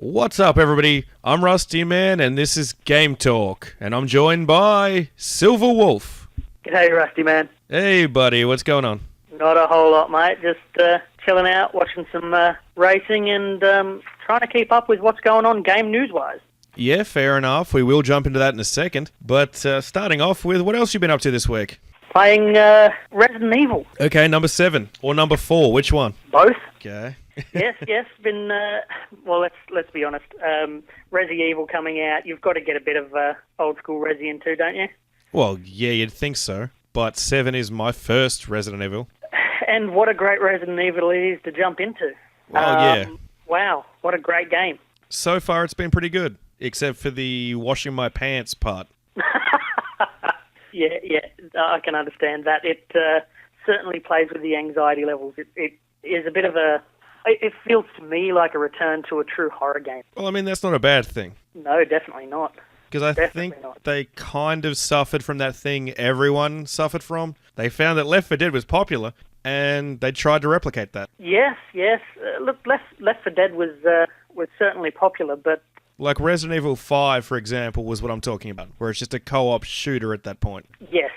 What's up, everybody? I'm Rustyman, and this is Game Talk, and I'm joined by SilvaWolf. G'day, Rusty man. Hey, buddy, what's going on? Not a whole lot, mate. Just chilling out, watching some racing, and trying to keep up with what's going on game news-wise. Yeah, fair enough. We will jump into that in a second. But starting off with, what else you been up to this week? Playing Resident Evil. Okay, number 7 or number 4, which one? Both. Okay. yes. Been well. Let's be honest. Resi Evil coming out. You've got to get a bit of old school Resi in too, don't you? Well, yeah, you'd think so. But 7 is my first Resident Evil. And what a great Resident Evil it is to jump into. Well, yeah. Wow, what a great game. So far, it's been pretty good, except for the washing my pants part. Yeah, I can understand that. It certainly plays with the anxiety levels. It is a bit of a... It feels to me like a return to a true horror game. Well, I mean, that's not a bad thing. No, definitely not. Because I think they kind of suffered from that thing everyone suffered from. They found that Left 4 Dead was popular, and they tried to replicate that. Yes. Look, Left 4 Dead was certainly popular, but... Like Resident Evil 5, for example, was what I'm talking about, where it's just a co-op shooter at that point. Yes.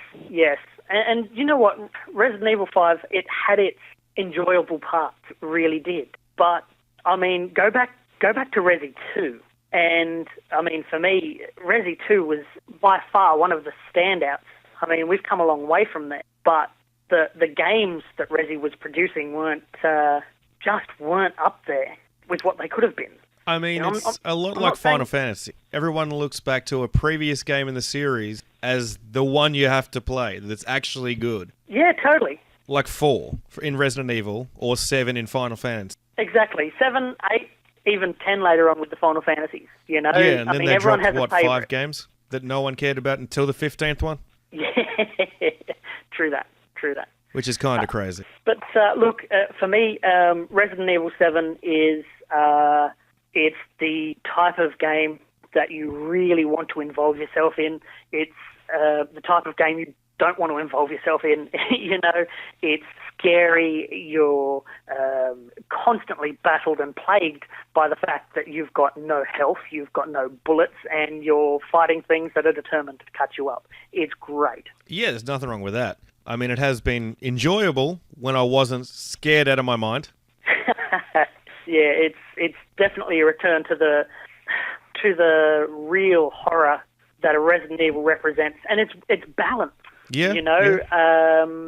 And you know what? Resident Evil 5, it had its enjoyable parts, it really did. But, I mean, go back to Resi 2. And, I mean, for me, Resi 2 was by far one of the standouts. I mean, we've come a long way from that. But the games that Resi was producing weren't up there with what they could have been. I mean, it's a lot like Final Fantasy. Everyone looks back to a previous game in the series as the one you have to play that's actually good. Yeah, totally. Like 4 in Resident Evil or 7 in Final Fantasy. Exactly. 7, 8, even 10 later on with the Final Fantasies. You know? Yeah, and I then mean, they everyone dropped, has a favorite. 5 games that no one cared about until the 15th one? Yeah, true that. Which is kind of crazy. But look, for me, Resident Evil 7 is... it's the type of game that you really want to involve yourself in. It's the type of game you don't want to involve yourself in. You know, it's scary. You're constantly battled and plagued by the fact that you've got no health, you've got no bullets, and you're fighting things that are determined to cut you up. It's great. Yeah, there's nothing wrong with that. I mean, it has been enjoyable when I wasn't scared out of my mind. Yeah, it's definitely a return to the real horror that a Resident Evil represents, and it's balanced. Yeah, you know,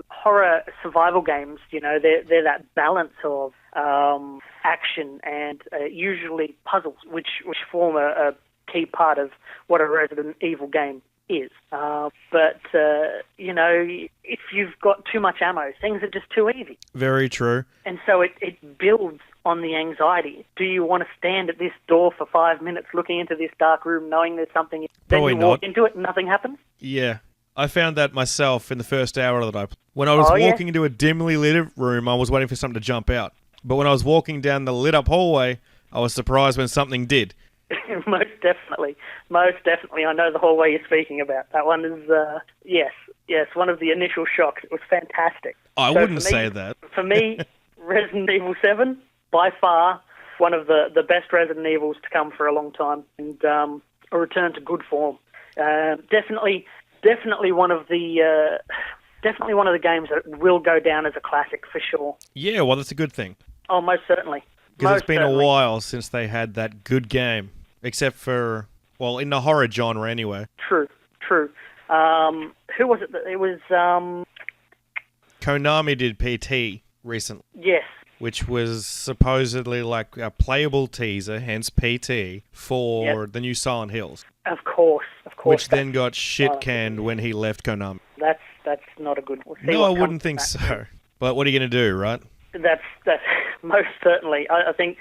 horror survival games. You know, they're that balance of action and usually puzzles, which form a key part of what a Resident Evil game is. But you know, if you've got too much ammo, things are just too easy. Very true. And so it builds on the anxiety. Do you want to stand at this door for 5 minutes looking into this dark room knowing there's something? Probably then you walk into it and nothing happens? Yeah. I found that myself in the first hour that I played. When I was walking into a dimly lit room, I was waiting for something to jump out. But when I was walking down the lit up hallway, I was surprised when something did. Most definitely. I know the hallway you're speaking about. That one is, yes, one of the initial shocks. It was fantastic. I wouldn't say that. For me, Resident Evil 7, by far, one of the best Resident Evils to come for a long time, and a return to good form. Definitely one of the games that will go down as a classic for sure. Yeah, well, that's a good thing. Oh, most certainly. Because it's been a while since they had that good game, except for, well, in the horror genre anyway. True. Who was it? It was... Konami did PT recently. Yes. Which was supposedly like a playable teaser, hence PT, for the new Silent Hills. Of course. Which then got shit-canned when he left Konami. That's not a good... No, I wouldn't think so. But what are you going to do, right? That's most certainly. I think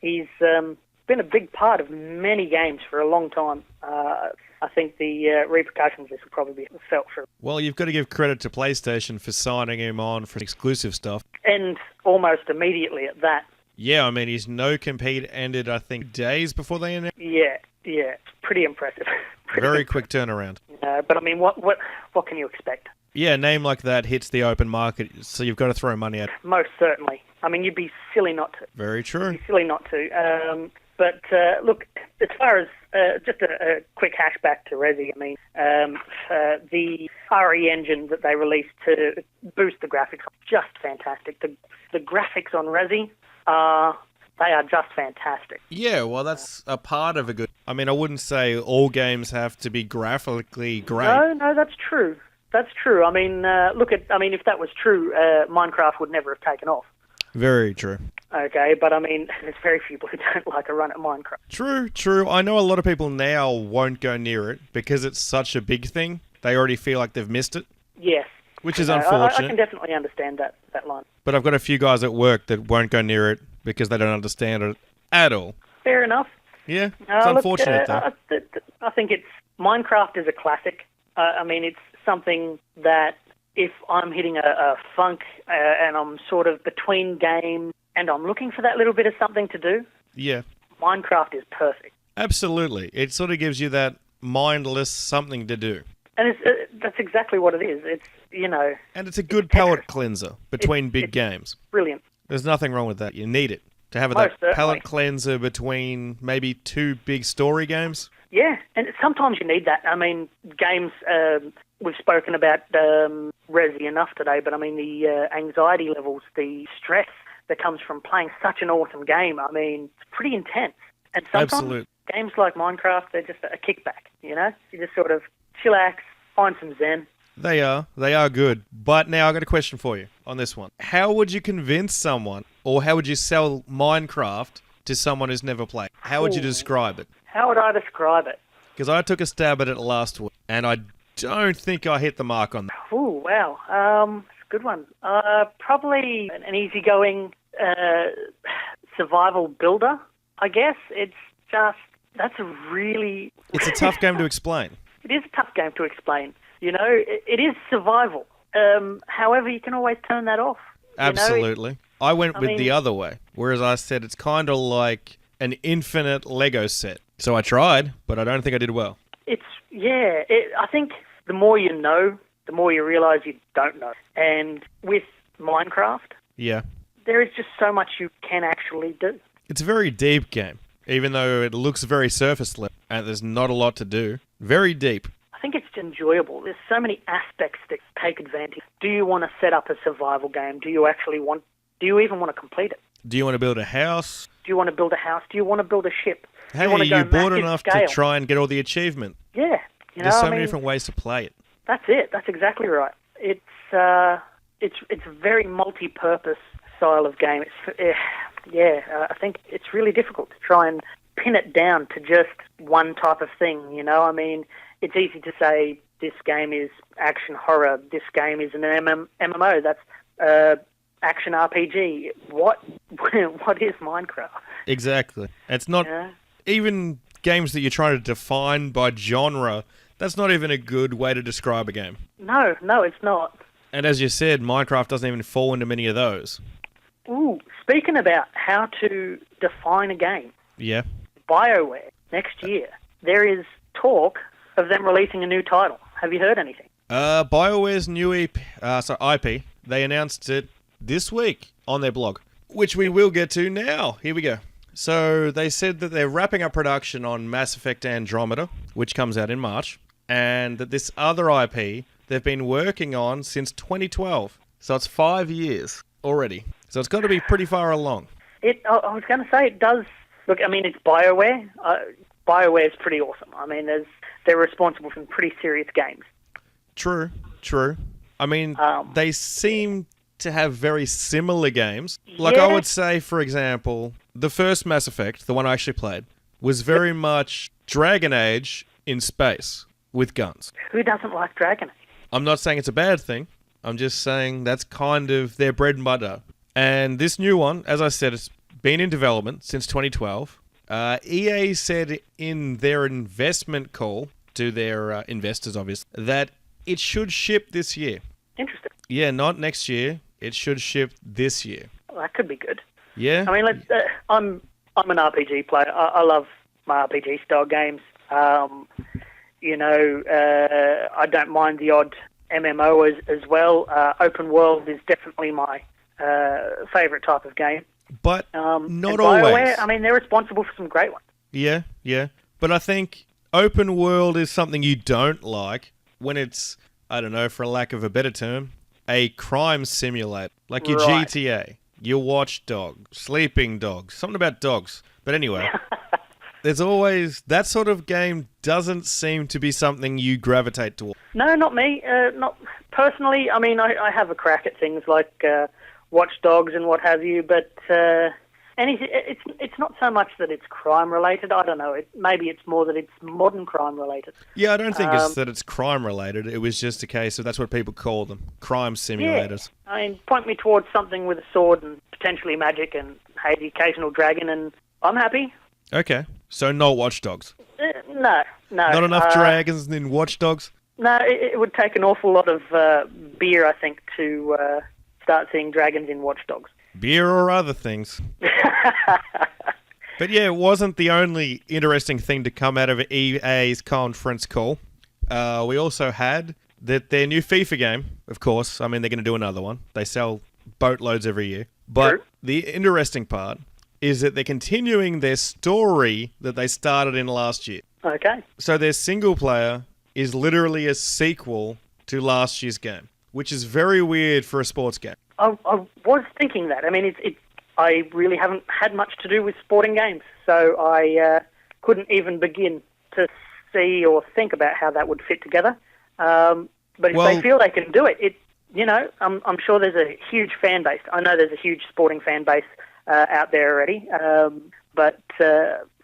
he's been a big part of many games for a long time. I think the repercussions of this will probably be felt for... Well, you've got to give credit to PlayStation for signing him on for exclusive stuff. And almost immediately at that. Yeah, I mean, his no-compete ended, I think, days before they announced. Yeah, it's pretty impressive. Very quick turnaround. But I mean, what can you expect? Yeah, a name like that hits the open market, so you've got to throw money at it. Most certainly. I mean, you'd be silly not to. Very true. You'd be silly not to. But look, as far as just a quick hashback to Resi, I mean, the RE engine that they released to boost the graphics are just fantastic. The graphics on Resi they are just fantastic. Yeah, well, that's a part of a good... I mean, I wouldn't say all games have to be graphically great. No, that's true. That's true. I mean, if that was true, Minecraft would never have taken off. Very true. Okay, but I mean, there's very few people who don't like a run at Minecraft. True. I know a lot of people now won't go near it because it's such a big thing. They already feel like they've missed it. Yes. Which is unfortunate. I can definitely understand that line. But I've got a few guys at work that won't go near it because they don't understand it at all. Fair enough. Yeah, it's unfortunate though. I think Minecraft is a classic. I mean, it's something that if I'm hitting a funk and I'm sort of between games and I'm looking for that little bit of something to do, yeah, Minecraft is perfect. Absolutely. It sort of gives you that mindless something to do. And that's exactly what it is. It's, And it's a good palate cleanser between big games. Brilliant. There's nothing wrong with that. You need it. To have that palate cleanser between maybe two big story games. Yeah, and sometimes you need that. I mean, games, we've spoken about Resi enough today, but I mean, the anxiety levels, the stress that comes from playing such an awesome game, I mean, it's pretty intense. And sometimes games like Minecraft, they're just a kickback, You just sort of chillax, find some zen. They are good. But now I've got a question for you on this one. How would you convince someone, or how would you sell Minecraft to someone who's never played? How would you describe it? How would I describe it? Because I took a stab at it last week, and I don't think I hit the mark on that. Oh, wow. It's a good one. Probably an easygoing survival builder, I guess. It's a tough game to explain. It is a tough game to explain. It is survival. However, you can always turn that off. Absolutely. I went with the other way, whereas I said it's kind of like an infinite Lego set. So I tried, but I don't think I did well. I think the more you know, the more you realise you don't know. And with Minecraft, there is just so much you can actually do. It's a very deep game, even though it looks very surface level, and there's not a lot to do. Very deep. I think it's enjoyable. There's so many aspects that take advantage. Do you want to set up a survival game? Do you even want to complete it? Do you want to build a house? Do you want to build a house? Do you want to build a ship? Hey, you bored enough to try and get all the achievement? Yeah. There's so many different ways to play it. That's it. That's exactly right. It's a very multi-purpose style of game. I think it's really difficult to try and pin it down to just one type of thing, I mean, it's easy to say this game is action horror, this game is an MMO, that's action RPG. What is Minecraft? Exactly. It's not even games that you're trying to define by genre. That's not even a good way to describe a game. No, it's not. And as you said, Minecraft doesn't even fall into many of those. Ooh, speaking about how to define a game. Yeah. BioWare, next year, there is talk of them releasing a new title. Have you heard anything? BioWare's new IP, they announced it this week on their blog, which we will get to now. Here we go. So they said that they're wrapping up production on Mass Effect Andromeda, which comes out in March, and that this other IP they've been working on since 2012. So it's 5 years already. So it's got to be pretty far along. I was going to say it does. Look, I mean, it's BioWare. BioWare is pretty awesome. I mean, they're responsible for some pretty serious games. True. I mean, they seem to have very similar games. Like I would say, for example, the first Mass Effect, the one I actually played, was very much Dragon Age in space with guns. Who doesn't like Dragon Age? I'm not saying it's a bad thing. I'm just saying that's kind of their bread and butter. And this new one, as I said, it's been in development since 2012. EA said in their investment call to their investors, obviously, that it should ship this year. Interesting. Yeah, not next year. It should ship this year. Well, that could be good. Yeah. I mean, I'm an RPG player. I love my RPG style games. I don't mind the odd MMO as well. Open world is definitely my favourite type of game. But And not BioWare, always. they're responsible for some great ones. Yeah, yeah. But I think open world is something you don't like when it's, I don't know, for lack of a better term, a crime simulator. Like your Right. GTA, your Watch Dog, Sleeping Dogs, something about dogs. But anyway, there's always, that sort of game doesn't seem to be something you gravitate towards. No, not me. Not personally. I have a crack at things like Watch Dogs and what have you, but it's not so much that it's crime related. I don't know. Maybe it's more that it's modern crime related. Yeah, I don't think it's that it's crime related. It was just a case of that's what people call them, crime simulators. Yeah. Point me towards something with a sword and potentially magic and, hey, the occasional dragon, and I'm happy. Okay, so no Watch Dogs. No. Not enough dragons in Watch Dogs? No, it would take an awful lot of beer, I think, to start seeing dragons in Watch Dogs. Beer or other things. But yeah, it wasn't the only interesting thing to come out of EA's conference call. We also had that their new FIFA game, of course, they're going to do another one. They sell boatloads every year. But True. The interesting part is that they're continuing their story that they started in last year. Okay. So their single player is literally a sequel to last year's game, which is very weird for a sports game. I was thinking that. I really haven't had much to do with sporting games, so I couldn't even begin to see or think about how that would fit together. But if they feel they can do it, I'm sure there's a huge fan base. I know there's a huge sporting fan base out there already, but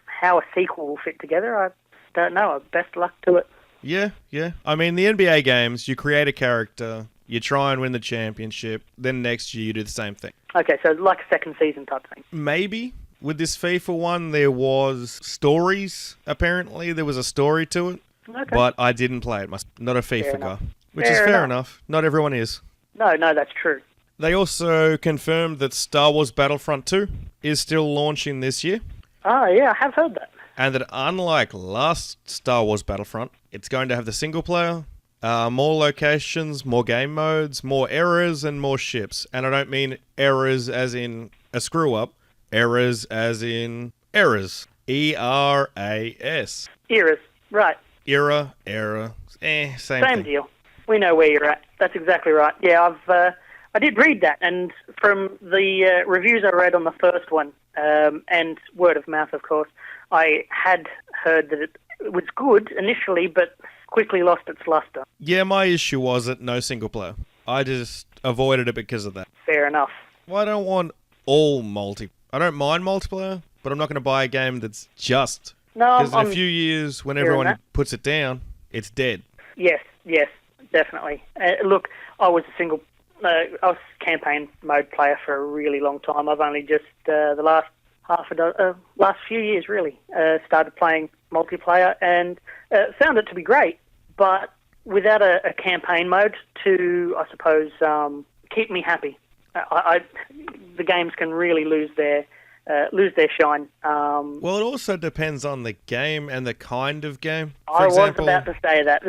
how a sequel will fit together, I don't know. Best luck to it. Yeah. The NBA games, you create a character, you try and win the championship, then next year you do the same thing. Okay, so like a second season type thing. Maybe. With this FIFA one, there was stories, apparently. There was a story to it. Okay. But I didn't play it. Not a FIFA guy. Which is Fair fair enough. enough. Not everyone is. No, that's true. They also confirmed that Star Wars Battlefront 2 is still launching this year. Oh, yeah, I have heard that. And that unlike last Star Wars Battlefront, it's going to have the single player, more locations, more game modes, more errors, and more ships. And I don't mean errors as in a screw-up. Errors as in errors. E-R-A-S. Eras, right. Error. Same thing. Deal. We know where you're at. That's exactly right. Yeah, I did read that, and from the reviews I read on the first one, and word of mouth, of course, I had heard that it was good initially, but quickly lost its luster. Yeah, my issue was that no single player. I just avoided it because of that. Fair enough. Well, I don't want all multi. I don't mind multiplayer, but I'm not going to buy a game that's just. No, Because in a few years, when everyone puts it down, it's dead. Yes, definitely. Look, I was I was campaign mode player for a really long time. I've only just the last few years really started playing multiplayer and found it to be great, but without a campaign mode to, I suppose, keep me happy. The games can really lose their shine. Well, it also depends on the game and the kind of game. I was about to say that.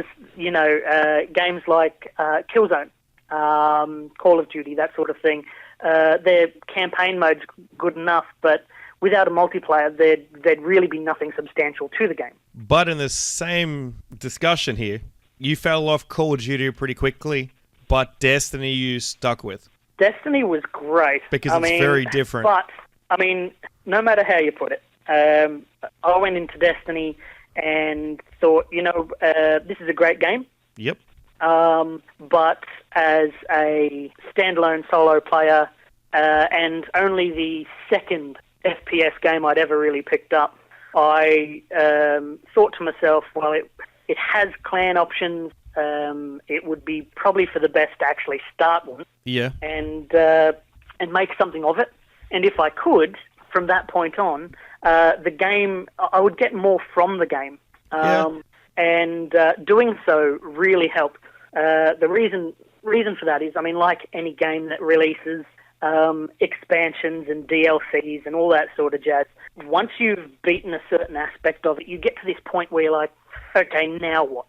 Games like Killzone, Call of Duty, that sort of thing, their campaign mode's good enough, but without a multiplayer, there'd really be nothing substantial to the game. But in the same discussion here, you fell off Call of Duty pretty quickly, but Destiny you stuck with. Destiny was great. Because it's very different. But, no matter how you put it, I went into Destiny and thought, this is a great game. Yep. But as a standalone solo player, and only the second FPS game I'd ever really picked up, I thought to myself, well, it has clan options. It would be probably for the best to actually start one. Yeah. And make something of it. And if I could, from that point on, the game, I would get more from the game. And doing so really helped. The reason for that is, like any game that releases expansions and DLCs and all that sort of jazz, once you've beaten a certain aspect of it, you get to this point where you're like, okay, now what?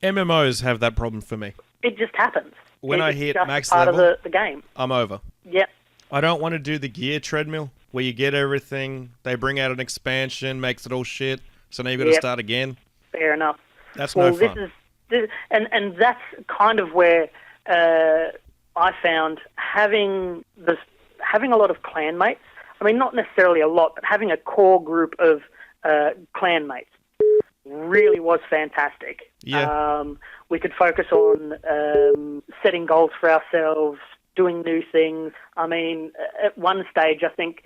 MMOs have that problem for me. It just happens. When I hit max part level, of the game. I'm over. Yep. I don't want to do the gear treadmill where you get everything, they bring out an expansion, makes it all shit, so now you've got to start again. Fair enough. That's no fun. And that's kind of where I found having a lot of clan mates. I mean, not necessarily a lot, but having a core group of clan mates really was fantastic. Yeah. We could focus on setting goals for ourselves, doing new things. I mean, at one stage, I think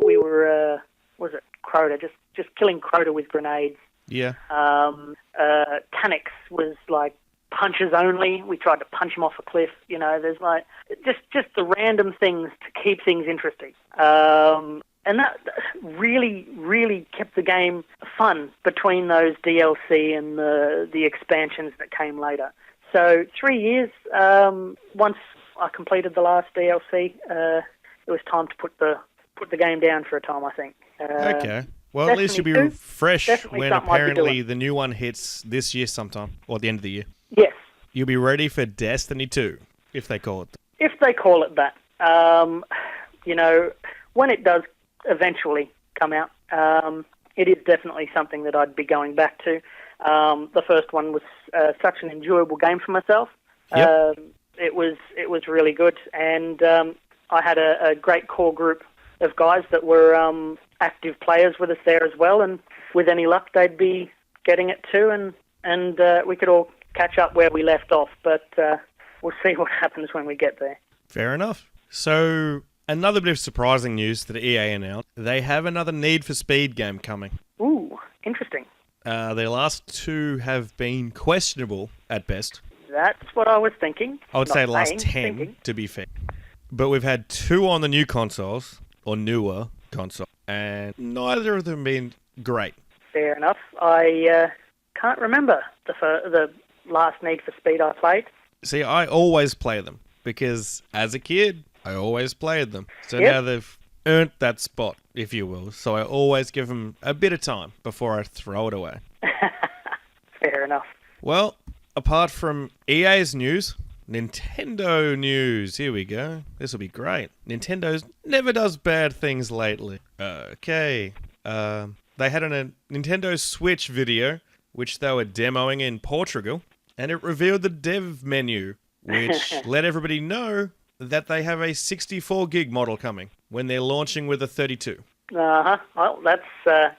we were, was it Crota? Just killing Crota with grenades. Yeah. Tanix was like punches only. We tried to punch him off a cliff. You know, there's like just the random things to keep things interesting. And that really, really kept the game fun between those DLC and the expansions that came later. So 3 years, once I completed the last DLC, it was time to put the game down for a time, I think. Okay. Well, at least you'll be fresh when apparently the new one hits this year sometime, or at the end of the year. Yes. You'll be ready for Destiny 2, if they call it. If they call it that. You know, when it does eventually come out, it is definitely something that I'd be going back to. The first one was such an enjoyable game for myself. Yep. It was really good, and I had a great core group of guys that were active players with us there as well, and with any luck they'd be getting it too, and we could all catch up where we left off, but we'll see what happens when we get there. Fair enough. So, another bit of surprising news that EA announced, they have another Need for Speed game coming. Ooh, interesting. Their last two have been questionable at best. That's what I was thinking. I would say the last 10, to be fair. But we've had two on the new consoles, or newer console, and neither of them been great. Fair enough. I can't remember the last Need for Speed I played. See, I always play them, because as a kid, I always played them. So Yep. now they've earned that spot, if you will. So I always give them a bit of time before I throw it away. Fair enough. Well, apart from EA's news, Nintendo news. Here we go. This will be great. Nintendo's never does bad things lately. Okay. They had a Nintendo Switch video, which they were demoing in Portugal, and it revealed the dev menu, which let everybody know that they have a 64 gig model coming when they're launching with a 32. Uh-huh. Well, that's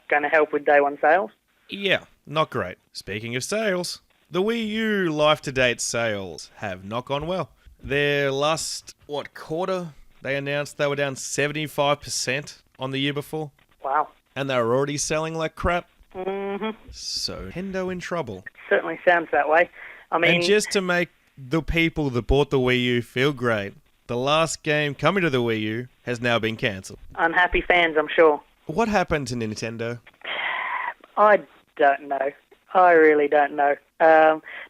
going to help with day one sales. Yeah, not great. Speaking of sales, the Wii U life-to-date sales have not gone well. Their last, quarter, they announced they were down 75% on the year before. Wow. And they were already selling like crap. Mm-hmm. So, Nintendo in trouble. Certainly sounds that way. I mean, And just to make the people that bought the Wii U feel great, the last game coming to the Wii U has now been cancelled. unhappy fans, I'm sure. What happened to Nintendo? I don't know. I really don't know.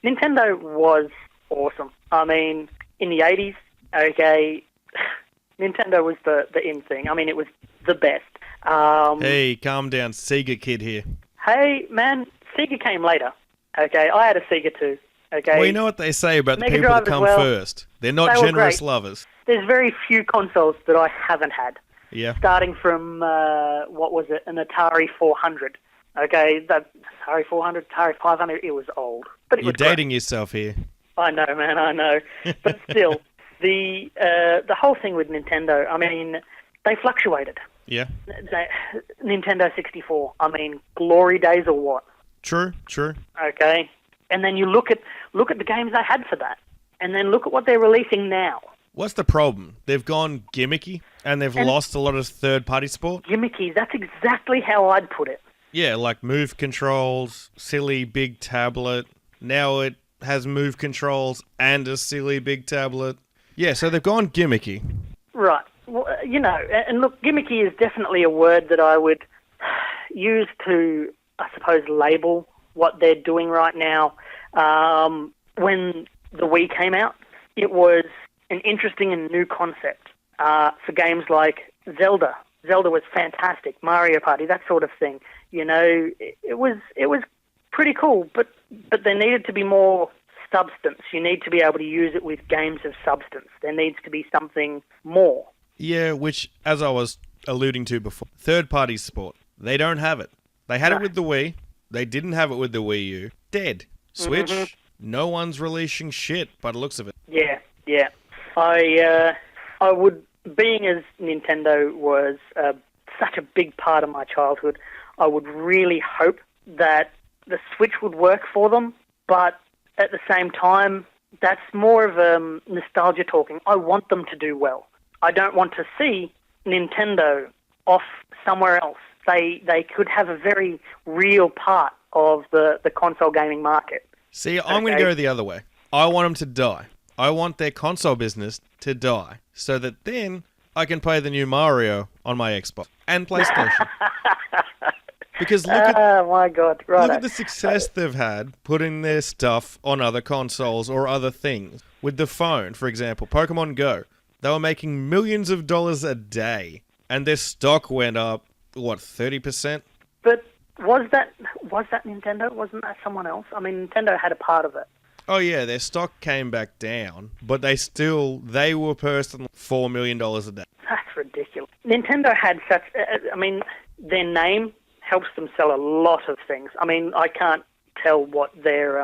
Nintendo was awesome. I mean, in the 80s, okay, Nintendo was the in thing. I mean, it was the best. Hey, calm down, Sega kid here. Hey, man, Sega came later. Okay, I had a Sega too. Okay. Well, you know what they say about the Mega people Drive that as come well. first. They're not They were generous great. lovers. There's very few consoles that I haven't had. Yeah. Starting from, what was it, an Atari 400. Okay, that Atari 400, Atari 500, it was old. But it You're was great. dating yourself here. I know, man, I know. But still, the whole thing with Nintendo, I mean, they fluctuated. Yeah. Nintendo 64, I mean, glory days or what? True. Okay, and then you look at the games they had for that, and then look at what they're releasing now. What's the problem? They've gone gimmicky, and they've lost a lot of third-party support. Gimmicky, that's exactly how I'd put it. Yeah, like move controls, silly big tablet. Now it has move controls and a silly big tablet. Yeah, so they've gone gimmicky. Right. Well, you know, and look, gimmicky is definitely a word that I would use to, I suppose, label what they're doing right now. When the Wii came out, it was an interesting and new concept for games like Zelda. Zelda was fantastic, Mario Party, that sort of thing. You know, it was pretty cool, but there needed to be more substance. You need to be able to use it with games of substance. There needs to be something more. Yeah, which, as I was alluding to before. Third-party support. They don't have it. They had it with the Wii. They didn't have it with the Wii U. Dead. Switch, no one's releasing shit by the looks of it. Yeah. I would, being as Nintendo was such a big part of my childhood, I would really hope that the Switch would work for them, but at the same time, that's more of nostalgia talking. I want them to do well. I don't want to see Nintendo off somewhere else. They could have a very real part of the console gaming market. See, I'm going to go the other way. I want them to die. I want their console business to die, so that then I can play the new Mario on my Xbox and PlayStation. Because look at, oh my God! Right. look at the success they've had putting their stuff on other consoles or other things. With the phone, for example, Pokemon Go, they were making millions of dollars a day, and their stock went up, 30%? But was that Nintendo? Wasn't that someone else? I mean, Nintendo had a part of it. Oh yeah, their stock came back down, but they were personally $4 million a day. That's ridiculous. Nintendo had such. Their name helps them sell a lot of things. I mean, I can't tell what their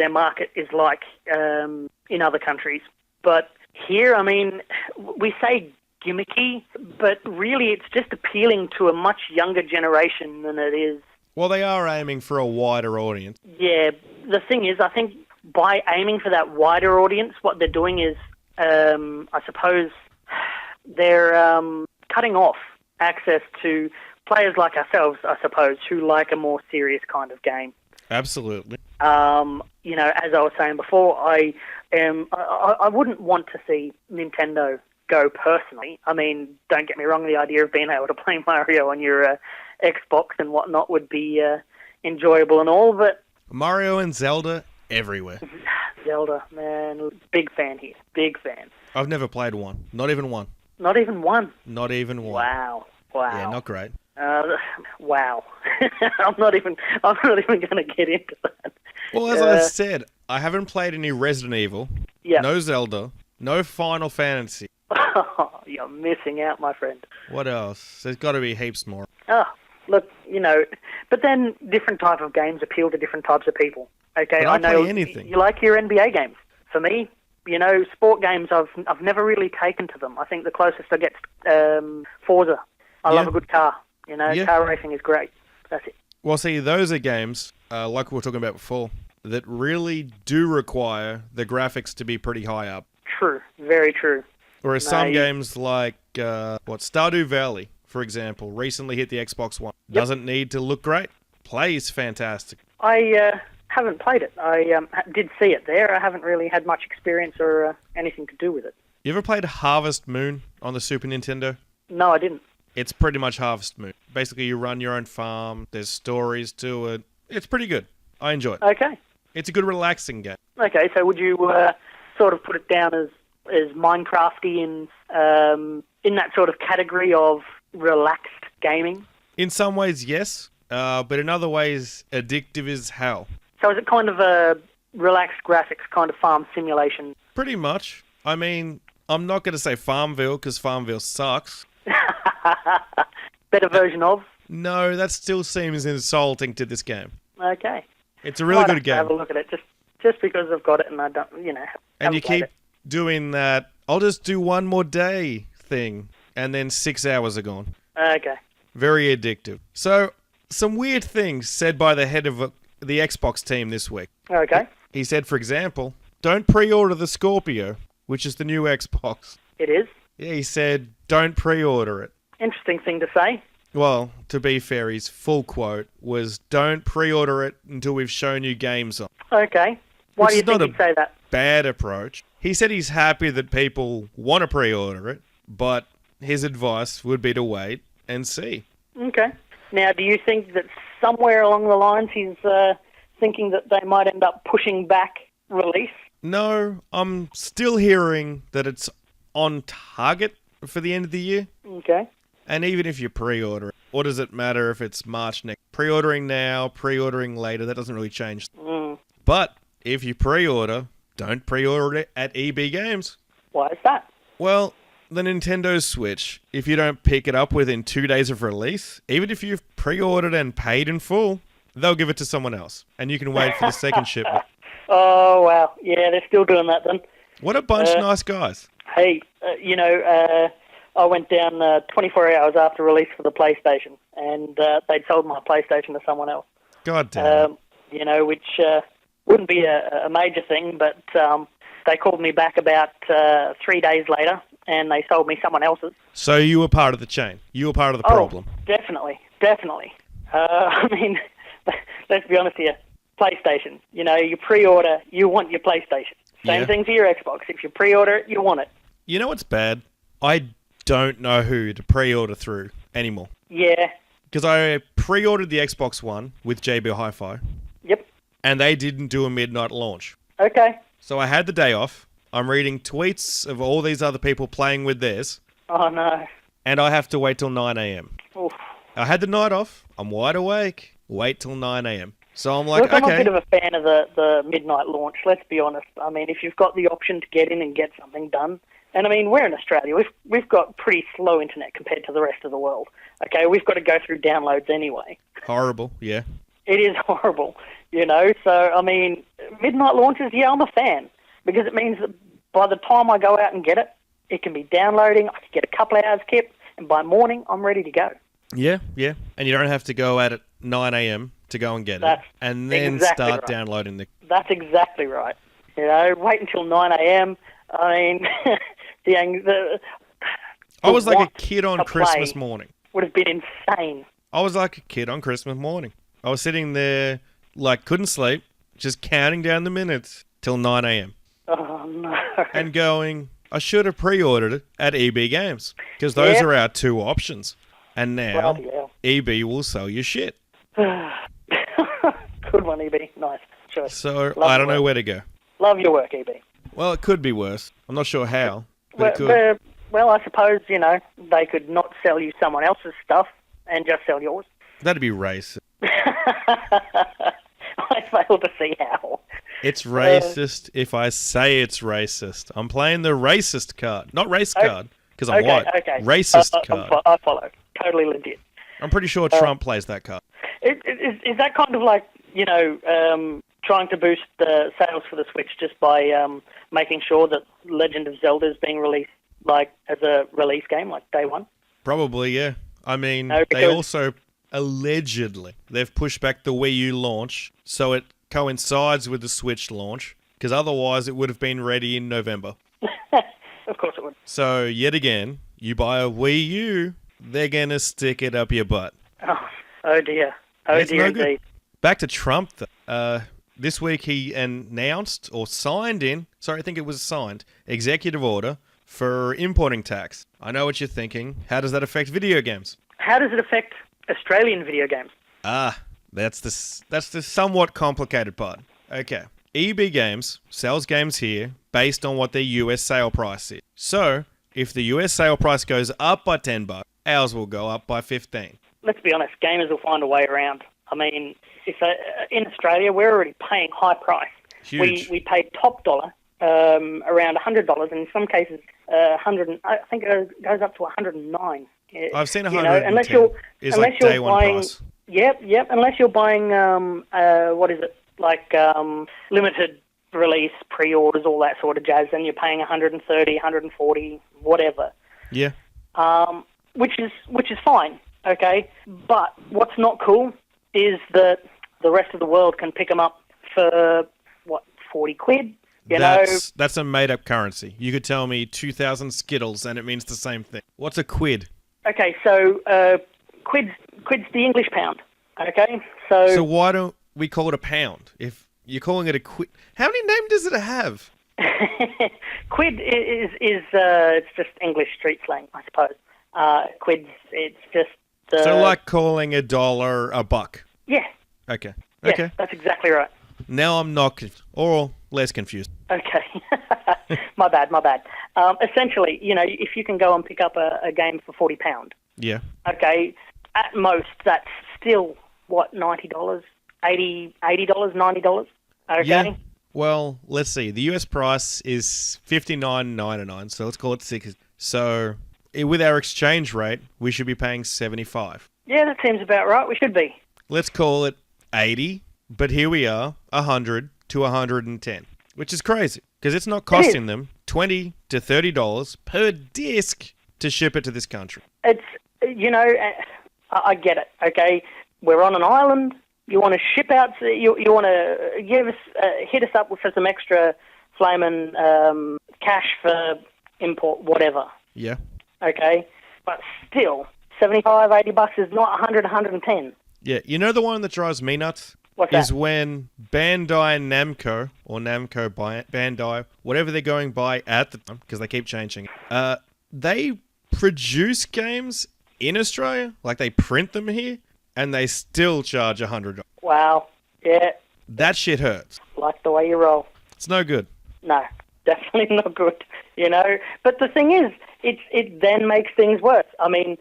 market is like in other countries, but here, I mean, we say gimmicky, but really it's just appealing to a much younger generation than it is. Well, they are aiming for a wider audience. Yeah, the thing is, I think by aiming for that wider audience, what they're doing is, I suppose, they're cutting off access to players like ourselves, I suppose, who like a more serious kind of game. Absolutely. As I was saying before, I wouldn't want to see Nintendo go personally. I mean, don't get me wrong, the idea of being able to play Mario on your Xbox and whatnot would be enjoyable and all, but... Mario and Zelda everywhere. Zelda, man, big fan here. Big fan. I've never played one. Not even one. Not even one? Not even one. Wow. Yeah, not great. Wow. I'm not even going to get into that. Well, as I said, I haven't played any Resident Evil. Yeah. No Zelda. No Final Fantasy. You're missing out, my friend. What else? There's got to be heaps more. Oh, look, but then different type of games appeal to different types of people. Okay, But I play anything. You like your NBA games. For me, sport games, I've never really taken to them. I think the closest I get Forza. I love a good car. Car racing is great. That's it. Well, see, those are games, like we were talking about before, that really do require the graphics to be pretty high up. True. Very true. Whereas some games like, Stardew Valley, for example, recently hit the Xbox One. Yep. Doesn't need to look great. Plays fantastic. I haven't played it. I did see it there. I haven't really had much experience or anything to do with it. You ever played Harvest Moon on the Super Nintendo? No, I didn't. It's pretty much Harvest Moon. Basically, you run your own farm. There's stories to it. It's pretty good. I enjoy it. Okay. It's a good, relaxing game. Okay, so would you sort of put it down as Minecrafty in that sort of category of relaxed gaming? In some ways, yes. But in other ways, addictive as hell. So is it kind of a relaxed graphics kind of farm simulation? Pretty much. I mean, I'm not going to say Farmville, because Farmville sucks. Better version of? No, that still seems insulting to this game. Okay. It's a really good game. Have a look at it just because I've got it and I don't, And you keep doing that, I'll just do one more day thing, and then 6 hours are gone. Okay. Very addictive. So, some weird things said by the head of the Xbox team this week. Okay. He said, for example, don't pre-order the Scorpio, which is the new Xbox. It is? Yeah, he said, don't pre-order it. Interesting thing to say. Well, to be fair, his full quote was, don't pre-order it until we've shown you games on. Okay. Why do you think he'd say that? Bad approach. He said he's happy that people want to pre-order it, but his advice would be to wait and see. Okay. Now, do you think that somewhere along the lines he's thinking that they might end up pushing back release? No, I'm still hearing that it's on target for the end of the year. Okay. And even if you pre-order it, what does it matter if it's March next? Pre-ordering now, pre-ordering later, that doesn't really change. But if you pre-order, don't pre-order it at EB Games. Why is that? Well, the Nintendo Switch, if you don't pick it up within 2 days of release, even if you've pre-ordered and paid in full, they'll give it to someone else. And you can wait for the second shipment. Oh, wow. Yeah, they're still doing that then. What a bunch of nice guys. Hey, I went down 24 hours after release for the PlayStation, and they'd sold my PlayStation to someone else. God damn. Which wouldn't be a major thing, but they called me back about 3 days later, and they sold me someone else's. So you were part of the chain. You were part of the problem. Definitely. I mean, let's be honest here. PlayStation. You pre-order, you want your PlayStation. Same thing for your Xbox. If you pre-order it, you want it. You know what's bad? I don't know who to pre-order through anymore. Yeah. Because I pre-ordered the Xbox One with JB Hi-Fi. Yep. And they didn't do a midnight launch. Okay. So I had the day off. I'm reading tweets of all these other people playing with theirs. Oh, no. And I have to wait till 9 a.m. Oof. I had the night off. I'm wide awake. Wait till 9 a.m. So I'm like, Look, I'm okay. a bit of a fan of the midnight launch, let's be honest. I mean, if you've got the option to get in and get something done, and I mean, we're in Australia. We've got pretty slow internet compared to the rest of the world. Okay, we've got to go through downloads anyway. Horrible, yeah. It is horrible, So, I mean, midnight launches, yeah, I'm a fan. Because it means that by the time I go out and get it, it can be downloading, I can get a couple of hours kept, and by morning, I'm ready to go. Yeah. And you don't have to go at 9 a.m. to go and get it. And then exactly start right. downloading the... That's exactly right. Wait until 9 a.m. I mean, I was like a kid on Christmas morning. Would have been insane. I was like a kid on Christmas morning. I was sitting there, like, couldn't sleep, just counting down the minutes till 9 a.m. Oh, no. And going, I should have pre-ordered it at EB Games, because those are our two options. And now, EB will sell you shit. Good one, EB. Nice. Sure. So, I don't know where to go. Love your work, EB. Well, it could be worse. I'm not sure how, but it could. Well, I suppose, they could not sell you someone else's stuff and just sell yours. That'd be racist. I fail to see how. It's racist if I say it's racist. I'm playing the racist card. Not race card, because I'm white. Okay. Racist card. I follow. Totally legit. I'm pretty sure Trump plays that card. Is that kind of like, trying to boost the sales for the Switch just by making sure that Legend of Zelda is being released like as a release game, like day one? Probably, yeah. I mean, they also allegedly they've pushed back the Wii U launch so it coincides with the Switch launch, because otherwise it would have been ready in November. Of course it would. So yet again, you buy a Wii U, they're gonna stick it up your butt. Oh dear. Oh dear, indeed. Back to Trump, though. This week he announced or signed in, I think it was signed, executive order for importing tax. I know what you're thinking. How does that affect video games? How does it affect Australian video games? That's the somewhat complicated part. Okay. EB Games sells games here based on what their US sale price is. So, if the US sale price goes up by $10, ours will go up by 15. Let's be honest, gamers will find a way around. I mean, in Australia, we're already paying high price. Huge. We pay top dollar, around $100, and in some cases, I think it goes up to $109. I've seen 110. Unless you're day one buying, price. Yep. Unless you're buying, limited release, pre-orders, all that sort of jazz, then you're paying 130, 140, whatever. Yeah. Which is fine, okay? But what's not cool is that the rest of the world can pick them up for, 40 quid? That's a made-up currency. You could tell me 2,000 Skittles and it means the same thing. What's a quid? Okay, so quid's the English pound, okay? So why don't we call it a pound? If you're calling it a quid, how many names does it have? Quid is it's just English street slang, I suppose. Quids, it's just... so like calling $1 a buck? Yeah. Okay. Yeah, okay. That's exactly right. Now I'm not or less confused. Okay. My bad. Essentially, if you can go and pick up a game for £40. Yeah. Okay. At most, that's still, $90? $80, $90? Okay. Yeah. Well, let's see. The US price is $59.99, so let's call it So with our exchange rate, we should be paying 75. Yeah, that seems about right. We should be. Let's call it 80, but here we are, 100 to 110, which is crazy because it's not costing them $20 to $30 per disc to ship it to this country. It's, I get it, okay? We're on an island. You want to ship out, you want to hit us up with some extra flaming cash for import, whatever. Yeah. Okay? But still, $75, $80 is not 100, 110. Yeah, you know the one that drives me nuts? What's is that? When Bandai Namco, or Namco Bandai, whatever they're going by at the time, because they keep changing, they produce games in Australia, like they print them here, and they still charge $100. Wow. Yeah. That shit hurts. Like the way you roll. It's no good. No, definitely not good, But the thing is, it then makes things worse. I mean,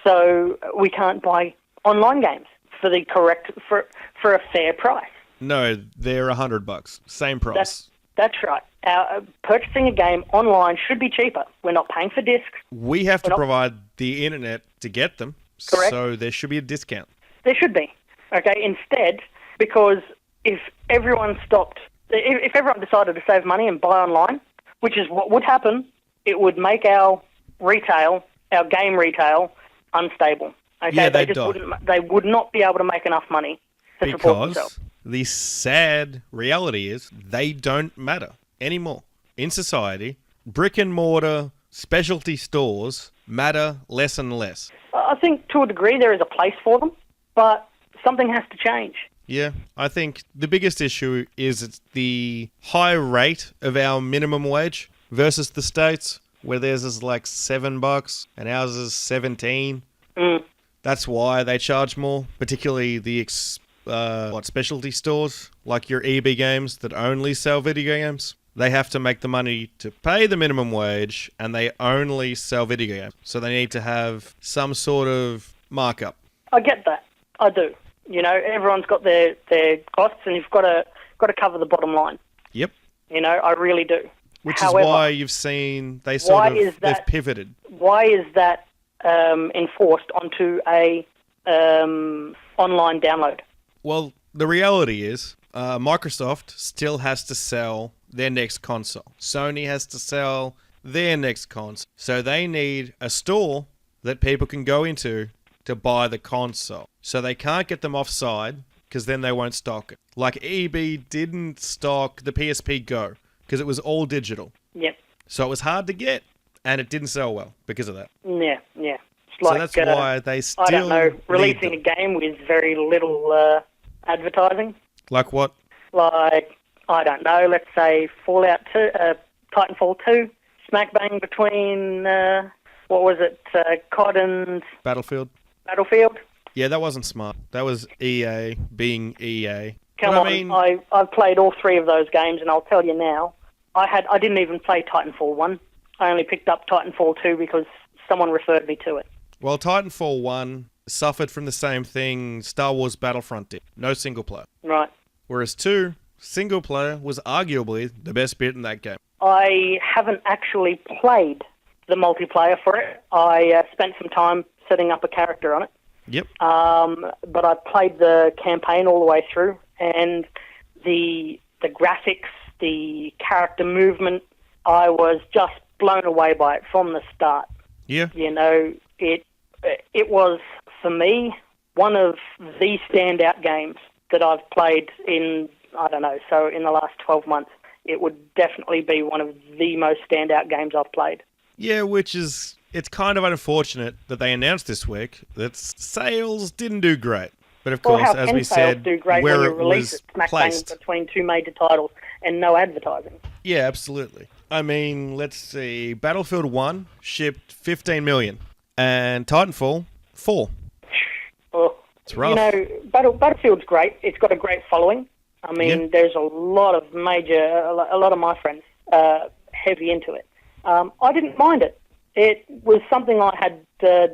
so we can't buy online games for the correct, for a fair price. No, they're $100. Same price. That's right. Purchasing a game online should be cheaper. We're not paying for discs. We have to provide the internet to get them. Correct. So there should be a discount. There should be. Okay, instead, because if everyone decided to save money and buy online, which is what would happen, it would make our game retail, unstable. Okay, Yeah, they would not be able to make enough money to support themselves. Because the sad reality is they don't matter anymore in society. Brick and mortar specialty stores matter less and less. I think to a degree there is a place for them, but something has to change. Yeah, I think the biggest issue is it's the high rate of our minimum wage versus the States, where theirs is like $7 and ours is 17. That's why they charge more, particularly the specialty stores, like your EB Games that only sell video games. They have to make the money to pay the minimum wage, and they only sell video games. So they need to have some sort of markup. I get that. I do. Everyone's got their costs, and you've got to cover the bottom line. Yep. I really do. Which However, is why you've seen they've pivoted. Why is that enforced onto a online download? Well, the reality is Microsoft still has to sell their next console. Sony has to sell their next console. So they need a store that people can go into to buy the console. So they can't get them offside because then they won't stock it. Like EB didn't stock the PSP Go because it was all digital. Yep. So it was hard to get, and it didn't sell well because of that. Yeah. It's like, so that's why they still I don't know, releasing a game with very little advertising. Like what? Like, I don't know, let's say Fallout 2, Titanfall 2, smack bang between, COD and Battlefield. Yeah, that wasn't smart. That was EA being EA. I've played all three of those games, and I'll tell you now, I didn't even play Titanfall 1. I only picked up Titanfall 2 because someone referred me to it. Well, Titanfall 1 suffered from the same thing Star Wars Battlefront did. No single player. Right. Whereas 2, single player was arguably the best bit in that game. I haven't actually played the multiplayer for it. I spent some time setting up a character on it. Yep. But I played the campaign all the way through, and the graphics, the character movement, I was just blown away by it from the start. Yeah. It was, for me, one of the standout games that I've played in the last 12 months. It would definitely be one of the most standout games I've played. Yeah, it's kind of unfortunate that they announced this week that sales didn't do great. But of course, as we said, do great where when you it release was it smack placed. bang between two major titles and no advertising. Yeah, absolutely. I mean, let's see. Battlefield 1 shipped 15 million, and Titanfall 4. Oh, it's rough. Battlefield's great. It's got a great following. I mean, There's a lot of my friends heavy into it. I didn't mind it. It was something I had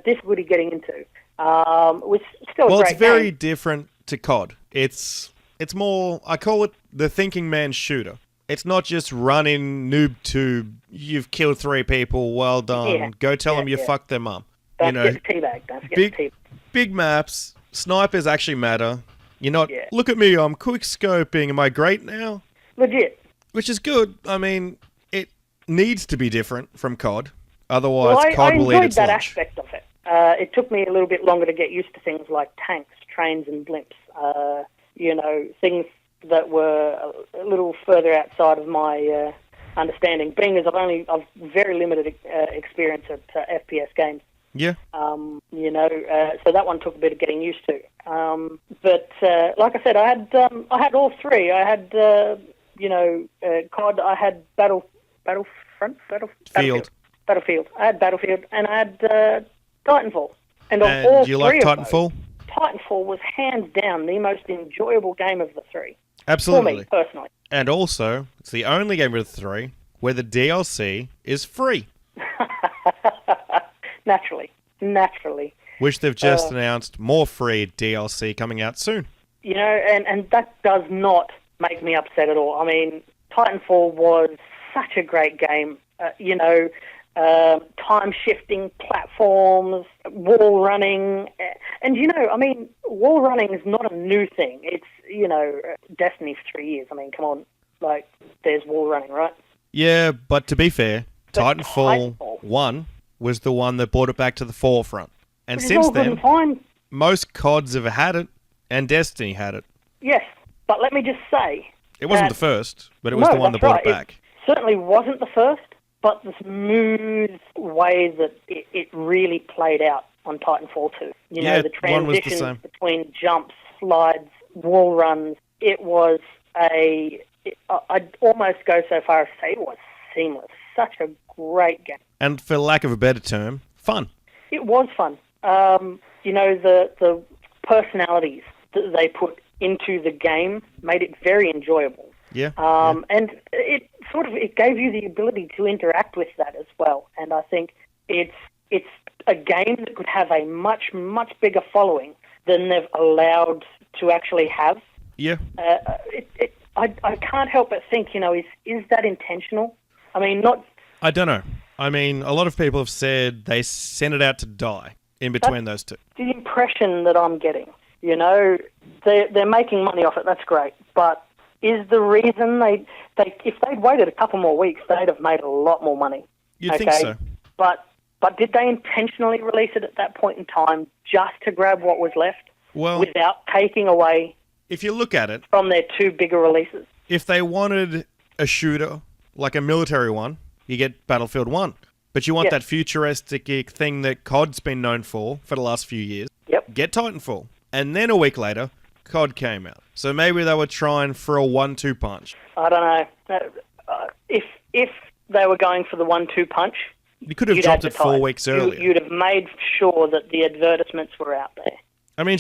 difficulty getting into. It was still a great game. Well, it's very different to COD. It's more, I call it the thinking man's shooter. It's not just running noob tube. You've killed 3 people. Well done. Yeah. Go tell them you fucked their mum. You know, Don't forget the teabag. big maps. Snipers actually matter. You're not. Yeah. Look at me. I'm quick scoping. Am I great now? Legit. Which is good. I mean, it needs to be different from COD. Otherwise, Well, COD I will eat enjoyed its that lunch. aspect of it. It took me a little bit longer to get used to things like tanks, trains, and blimps. You know, things that were a little further outside of my understanding. Being as I've very limited experience at FPS games. Yeah. You know, so that one took a bit of getting used to. But like I said, I had all 3. I had COD. I had Battlefield. I had Battlefield, and I had Titanfall. And of all do you 3 like of Titanfall? those, Titanfall was hands down the most enjoyable game of the 3. Absolutely. For me, personally. And also, it's the only game of the 3 where the DLC is free. Naturally. Which they've just announced more free DLC coming out soon. You know, and that does not make me upset at all. I mean, Titanfall was such a great game. You know, time-shifting platforms, wall running. And, you know, I mean, wall running is not a new thing. It's, you know, Destiny for 3 years. I mean, come on. Like, there's wall running, right? Yeah, but to be fair, But Titanfall 1 was the one that brought it back to the forefront. And Which is since all good then, and fine. most CODs have had it, and Destiny had it. Yes, but let me just say... It wasn't the first, but it was the one that that's brought it right. back. It certainly wasn't the first, but the smooth way that it really played out on Titanfall 2. You know, the one was the transitions same. between jumps, slides, wall runs. It was I'd almost go so far as to say it was seamless. Such a great game. And for lack of a better term, fun. It was fun. You know, the personalities that they put into the game made it very enjoyable. Yeah. And it gave you the ability to interact with that as well. And I think it's a game that could have a much, much bigger following than they've allowed to actually have. Yeah. I can't help but think, you know, is that intentional? I mean, not... I don't know. I mean, a lot of people have said they sent it out to die in between those two. The impression that I'm getting, you know, they're making money off it, that's great. But is the reason if they'd waited a couple more weeks, they'd have made a lot more money. You'd think so. But did they intentionally release it at that point in time just to grab what was left without taking away if you look at it from their 2 bigger releases? If they wanted a shooter, like a military one, you get Battlefield 1. But you want that futuristic thing that COD's been known for the last few years. Yep. Get Titanfall. And then a week later, COD came out. So maybe they were trying for a 1-2 punch. I don't know. If they were going for the 1-2 punch... You could have dropped it 4 weeks earlier. You'd have made sure that the advertisements were out there. I mean,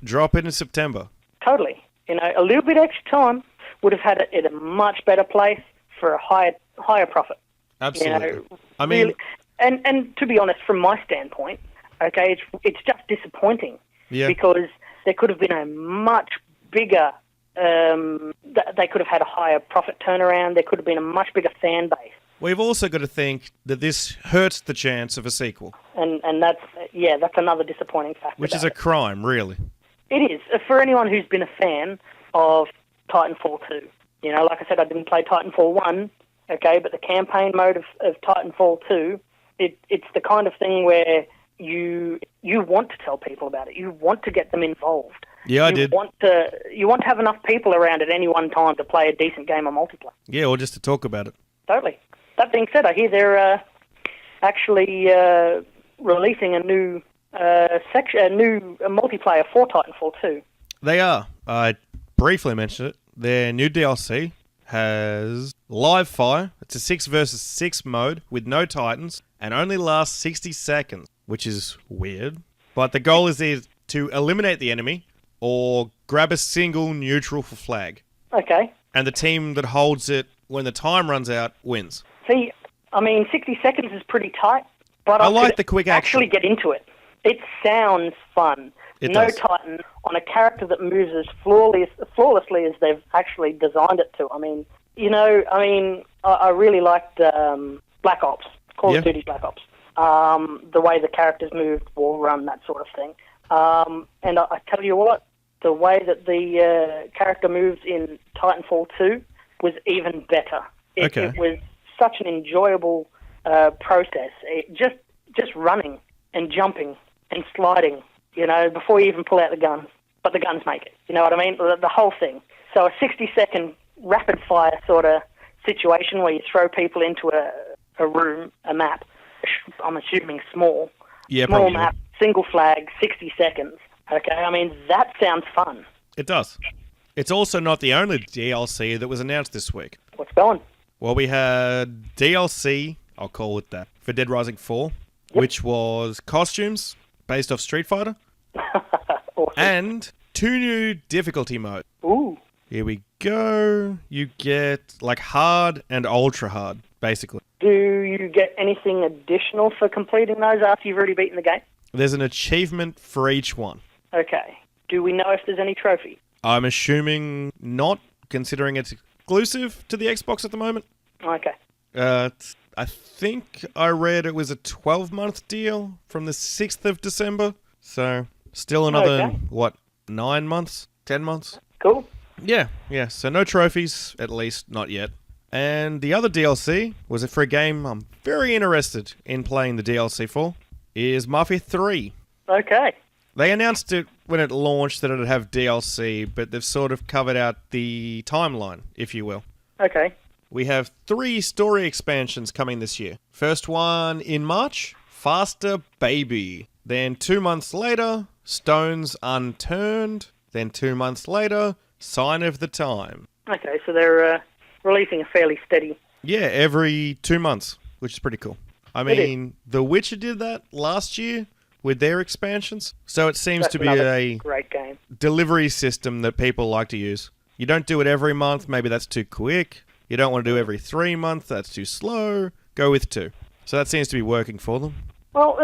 drop it in September. Totally. You know, a little bit extra time would have had it in a much better place for a higher profit. Absolutely. You know, I mean... Really, and to be honest, from my standpoint, okay, it's just disappointing. Yeah. Because there could have been a much bigger... they could have had a higher profit turnaround. There could have been a much bigger fan base. We've also got to think that this hurts the chance of a sequel. And that's another disappointing factor. Which is a crime, really. It is. For anyone who's been a fan of Titanfall 2. You know, like I said, I didn't play Titanfall 1, okay, but the campaign mode of Titanfall 2, it's the kind of thing where you want to tell people about it. You want to get them involved. Yeah, I did. You want to have enough people around at any one time to play a decent game of multiplayer. Yeah, or just to talk about it. Totally. That being said, I hear they're actually releasing a new multiplayer for Titanfall 2. They are. I briefly mentioned it. Their new DLC has live fire. It's a 6 versus 6 mode with no Titans and only lasts 60 seconds, which is weird. But the goal is either to eliminate the enemy or grab a single neutral for flag. Okay. And the team that holds it when the time runs out wins. See, I mean, 60 seconds is pretty tight, but I like the quick action. Actually get into it. It sounds fun. It no does. Titan on a character that moves as flawlessly as they've actually designed it to. I mean, I mean, I really liked Black Ops, Call of Duty Black Ops. The way the characters moved, wall run, that sort of thing. And I tell you what, the way that the character moves in Titanfall 2 was even better. It was such an enjoyable process. Just running and jumping and sliding, before you even pull out the guns. But the guns make it. You know what I mean? The whole thing. So a 60-second rapid-fire sort of situation where you throw people into a room, a map, I'm assuming small. Yeah, small probably. map, single flag, 60 seconds. Okay, I mean, that sounds fun. It does. It's also not the only DLC that was announced this week. What's going? Well, we had DLC, I'll call it that, for Dead Rising 4, which was costumes based off Street Fighter, Awesome. and 2 new difficulty modes. Ooh. Here we go. You get, hard and ultra hard, basically. Do you get anything additional for completing those after you've already beaten the game? There's an achievement for each one. Okay. Do we know if there's any trophy? I'm assuming not, considering it's exclusive to the Xbox at the moment. Okay. I think I read it was a 12-month deal from the 6th of December. So, still another, 9 months? 10 months? Cool. Yeah. So no trophies, at least not yet. And the other DLC was for a game I'm very interested in playing the DLC for, is Mafia 3. Okay. They announced it when it launched that it would have DLC, but they've sort of covered out the timeline, if you will. Okay. We have 3 story expansions coming this year. First one in March, Faster Baby. Then 2 months later, Stones Unturned. Then 2 months later, Sign of the Time. Okay, so they're releasing a fairly steady... Yeah, every 2 months, which is pretty cool. I mean, The Witcher did that last year with their expansions. So it seems That's to be another a great game. delivery system that people like to use. You don't do it every month, maybe that's too quick. You don't want to do every 3 months, that's too slow. Go with 2. So that seems to be working for them. Well,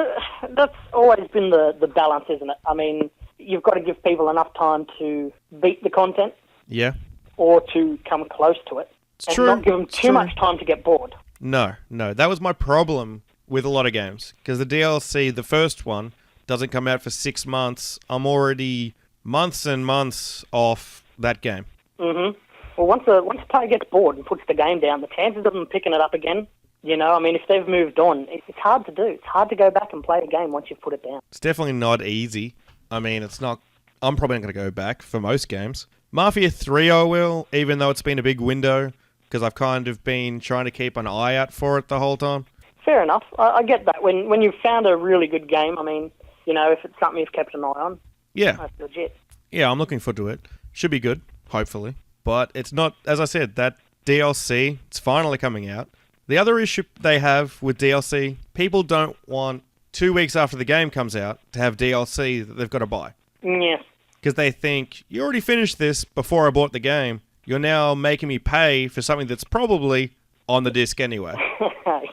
that's always been the balance, isn't it? I mean, you've got to give people enough time to beat the content. Yeah. Or to come close to it. It's true. Not give them too much time to get bored. No. That was my problem with a lot of games. Because the DLC, the first one, doesn't come out for 6 months. I'm already months and months off that game. Mm-hmm. Well, once a player gets bored and puts the game down, the chances of them picking it up again, I mean, if they've moved on, it's hard to do. It's hard to go back and play a game once you've put it down. It's definitely not easy. I mean, it's not... I'm probably not going to go back for most games. Mafia 3 I will, even though it's been a big window, because I've kind of been trying to keep an eye out for it the whole time. Fair enough. I get that. When you've found a really good game, I mean, if it's something you've kept an eye on, that's legit. Yeah, I'm looking forward to it. Should be good, hopefully. But it's not, as I said, that DLC, it's finally coming out. The other issue they have with DLC, people don't want 2 weeks after the game comes out to have DLC that they've got to buy. Yes. Because they think, you already finished this before I bought the game. You're now making me pay for something that's probably on the disc anyway.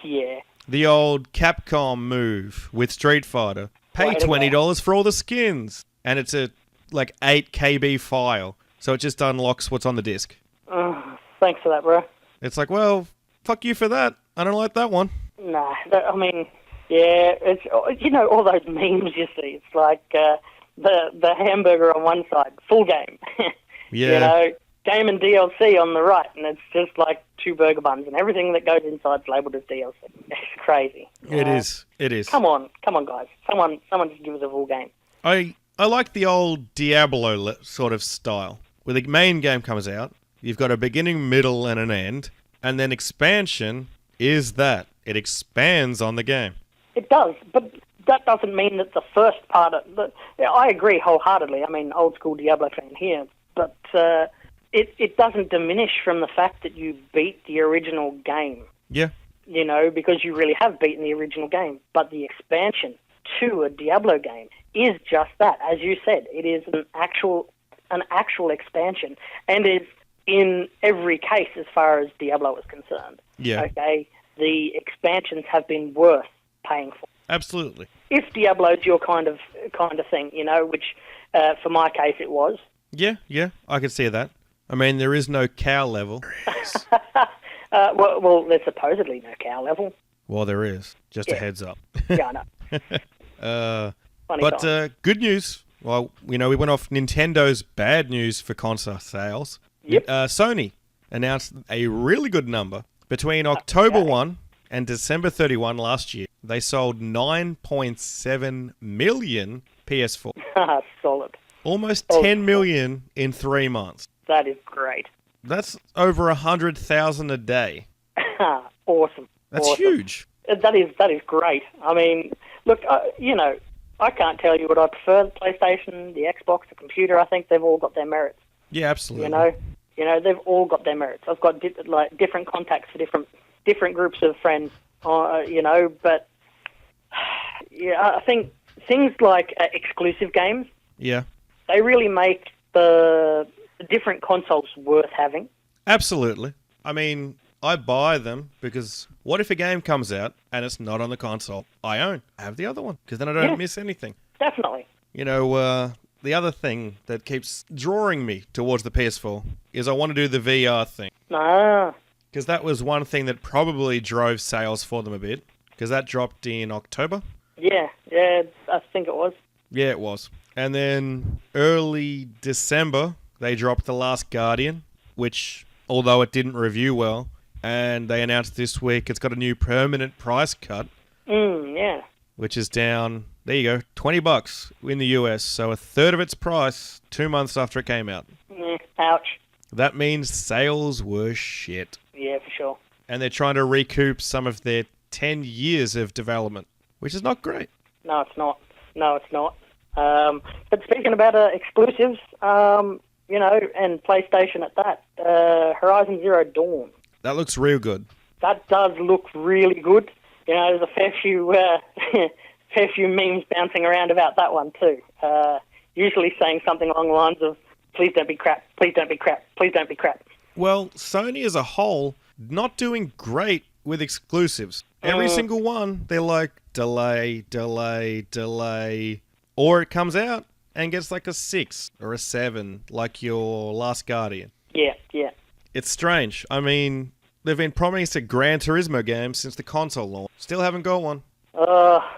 Yeah. The old Capcom move with Street Fighter. Pay $20 for all the skins. And it's a 8 KB file. So it just unlocks what's on the disc. Thanks for that, bro. It's like, well, fuck you for that. I don't like that one. Nah, I mean, yeah, it's all those memes you see. It's like the hamburger on one side, full game. Yeah. Game and DLC on the right, and it's just like 2 burger buns, and everything that goes inside is labelled as DLC. It's crazy. It is. Come on, guys. Someone just give us a full game. I like the old Diablo sort of style, where the main game comes out, you've got a beginning, middle, and an end, and then expansion is that. It expands on the game. It does, but that doesn't mean that the first part of I agree wholeheartedly. I mean, old school Diablo fan here, but it doesn't diminish from the fact that you beat the original game. Yeah. Because you really have beaten the original game. But the expansion to a Diablo game is just that. As you said, it is an actual expansion, and is in every case as far as Diablo is concerned. Yeah. Okay, the expansions have been worth paying for. Absolutely. If Diablo's your kind of thing, which for my case it was. Yeah, I could see that. I mean, there is no cow level. Well, there's supposedly no cow level. Well, there is. Just a heads up. Yeah, I know. Funny good news. Well, we went off Nintendo's bad news for console sales. Yep. Sony announced a really good number. Between October 1 and December 31 last year, they sold 9.7 million PS4. Solid. Almost 10 million in 3 months. That is great. That's over 100,000 a day. Awesome. That's awesome. huge. That is great. I mean, look, I can't tell you what I prefer: the PlayStation, the Xbox, the computer. I think they've all got their merits. Yeah, absolutely. They've all got their merits. I've got different contacts for different groups of friends. But yeah, I think things like exclusive games. Yeah. They really make the different consoles worth having. Absolutely. I mean, I buy them because what if a game comes out and it's not on the console I own? I have the other one because then I don't miss anything. Definitely. The other thing that keeps drawing me towards the PS4 is I want to do the VR thing. Because that was one thing that probably drove sales for them a bit because that dropped in October. Yeah, I think it was. Yeah, it was. And then early December, they dropped The Last Guardian, which, although it didn't review well, and they announced this week it's got a new permanent price cut. Yeah. Which is down, there you go, $20 in the US, so a third of its price 2 months after it came out. Ouch. That means sales were shit. Yeah, for sure. And they're trying to recoup some of their 10 years of development, which is not great. No, it's not. But speaking about exclusives, and PlayStation at that, Horizon Zero Dawn. That looks real good. That does look really good. There's a fair few memes bouncing around about that one too. Usually saying something along the lines of, "Please don't be crap. Please don't be crap. Please don't be crap." Well, Sony as a whole not doing great with exclusives. Every single one, they're like delay, or it comes out and gets like a 6 or a 7, like your Last Guardian. Yeah. It's strange. I mean, they've been promising a Gran Turismo game since the console launch. Still haven't got one.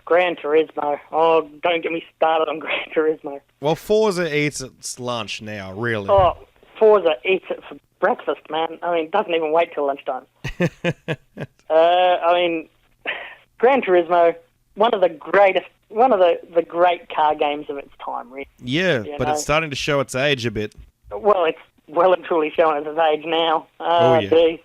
Gran Turismo. Oh, don't get me started on Gran Turismo. Well, Forza eats its lunch now, really. Oh, Forza eats it for breakfast, man. I mean, doesn't even wait till lunchtime. Gran Turismo, one of the great car games of its time, really. Yeah, but it's starting to show its age a bit. Well, it's well and truly showing its age now. Geez.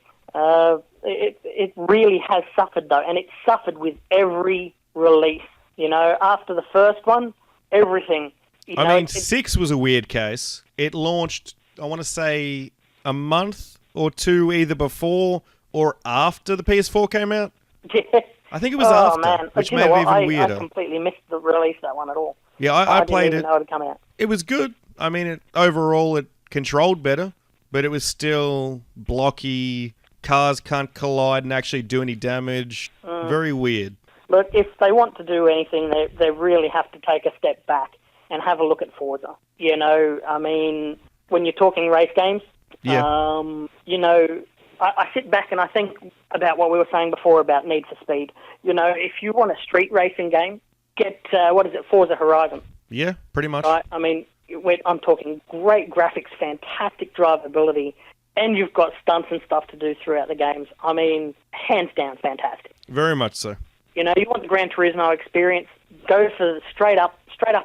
It really has suffered, though, and it suffered with every release. After the first one, everything. 6 was a weird case. It launched, I want to say, a month or two either before or after the PS4 came out. Yeah. I think it was after, man. which made it even weirder. I completely missed the release of that one at all. Yeah, I played didn't even know it had come out. It was good. I mean, overall, it controlled better, but it was still blocky. Cars can't collide and actually do any damage. Very weird. Look, if they want to do anything, they really have to take a step back and have a look at Forza. When you're talking race games, I sit back and I think about what we were saying before about Need for Speed. If you want a street racing game, get, Forza Horizon. Yeah, pretty much. Right? I mean, I'm talking great graphics, fantastic drivability, and you've got stunts and stuff to do throughout the games. I mean, hands down, fantastic. Very much so. You want the Gran Turismo experience, go for straight up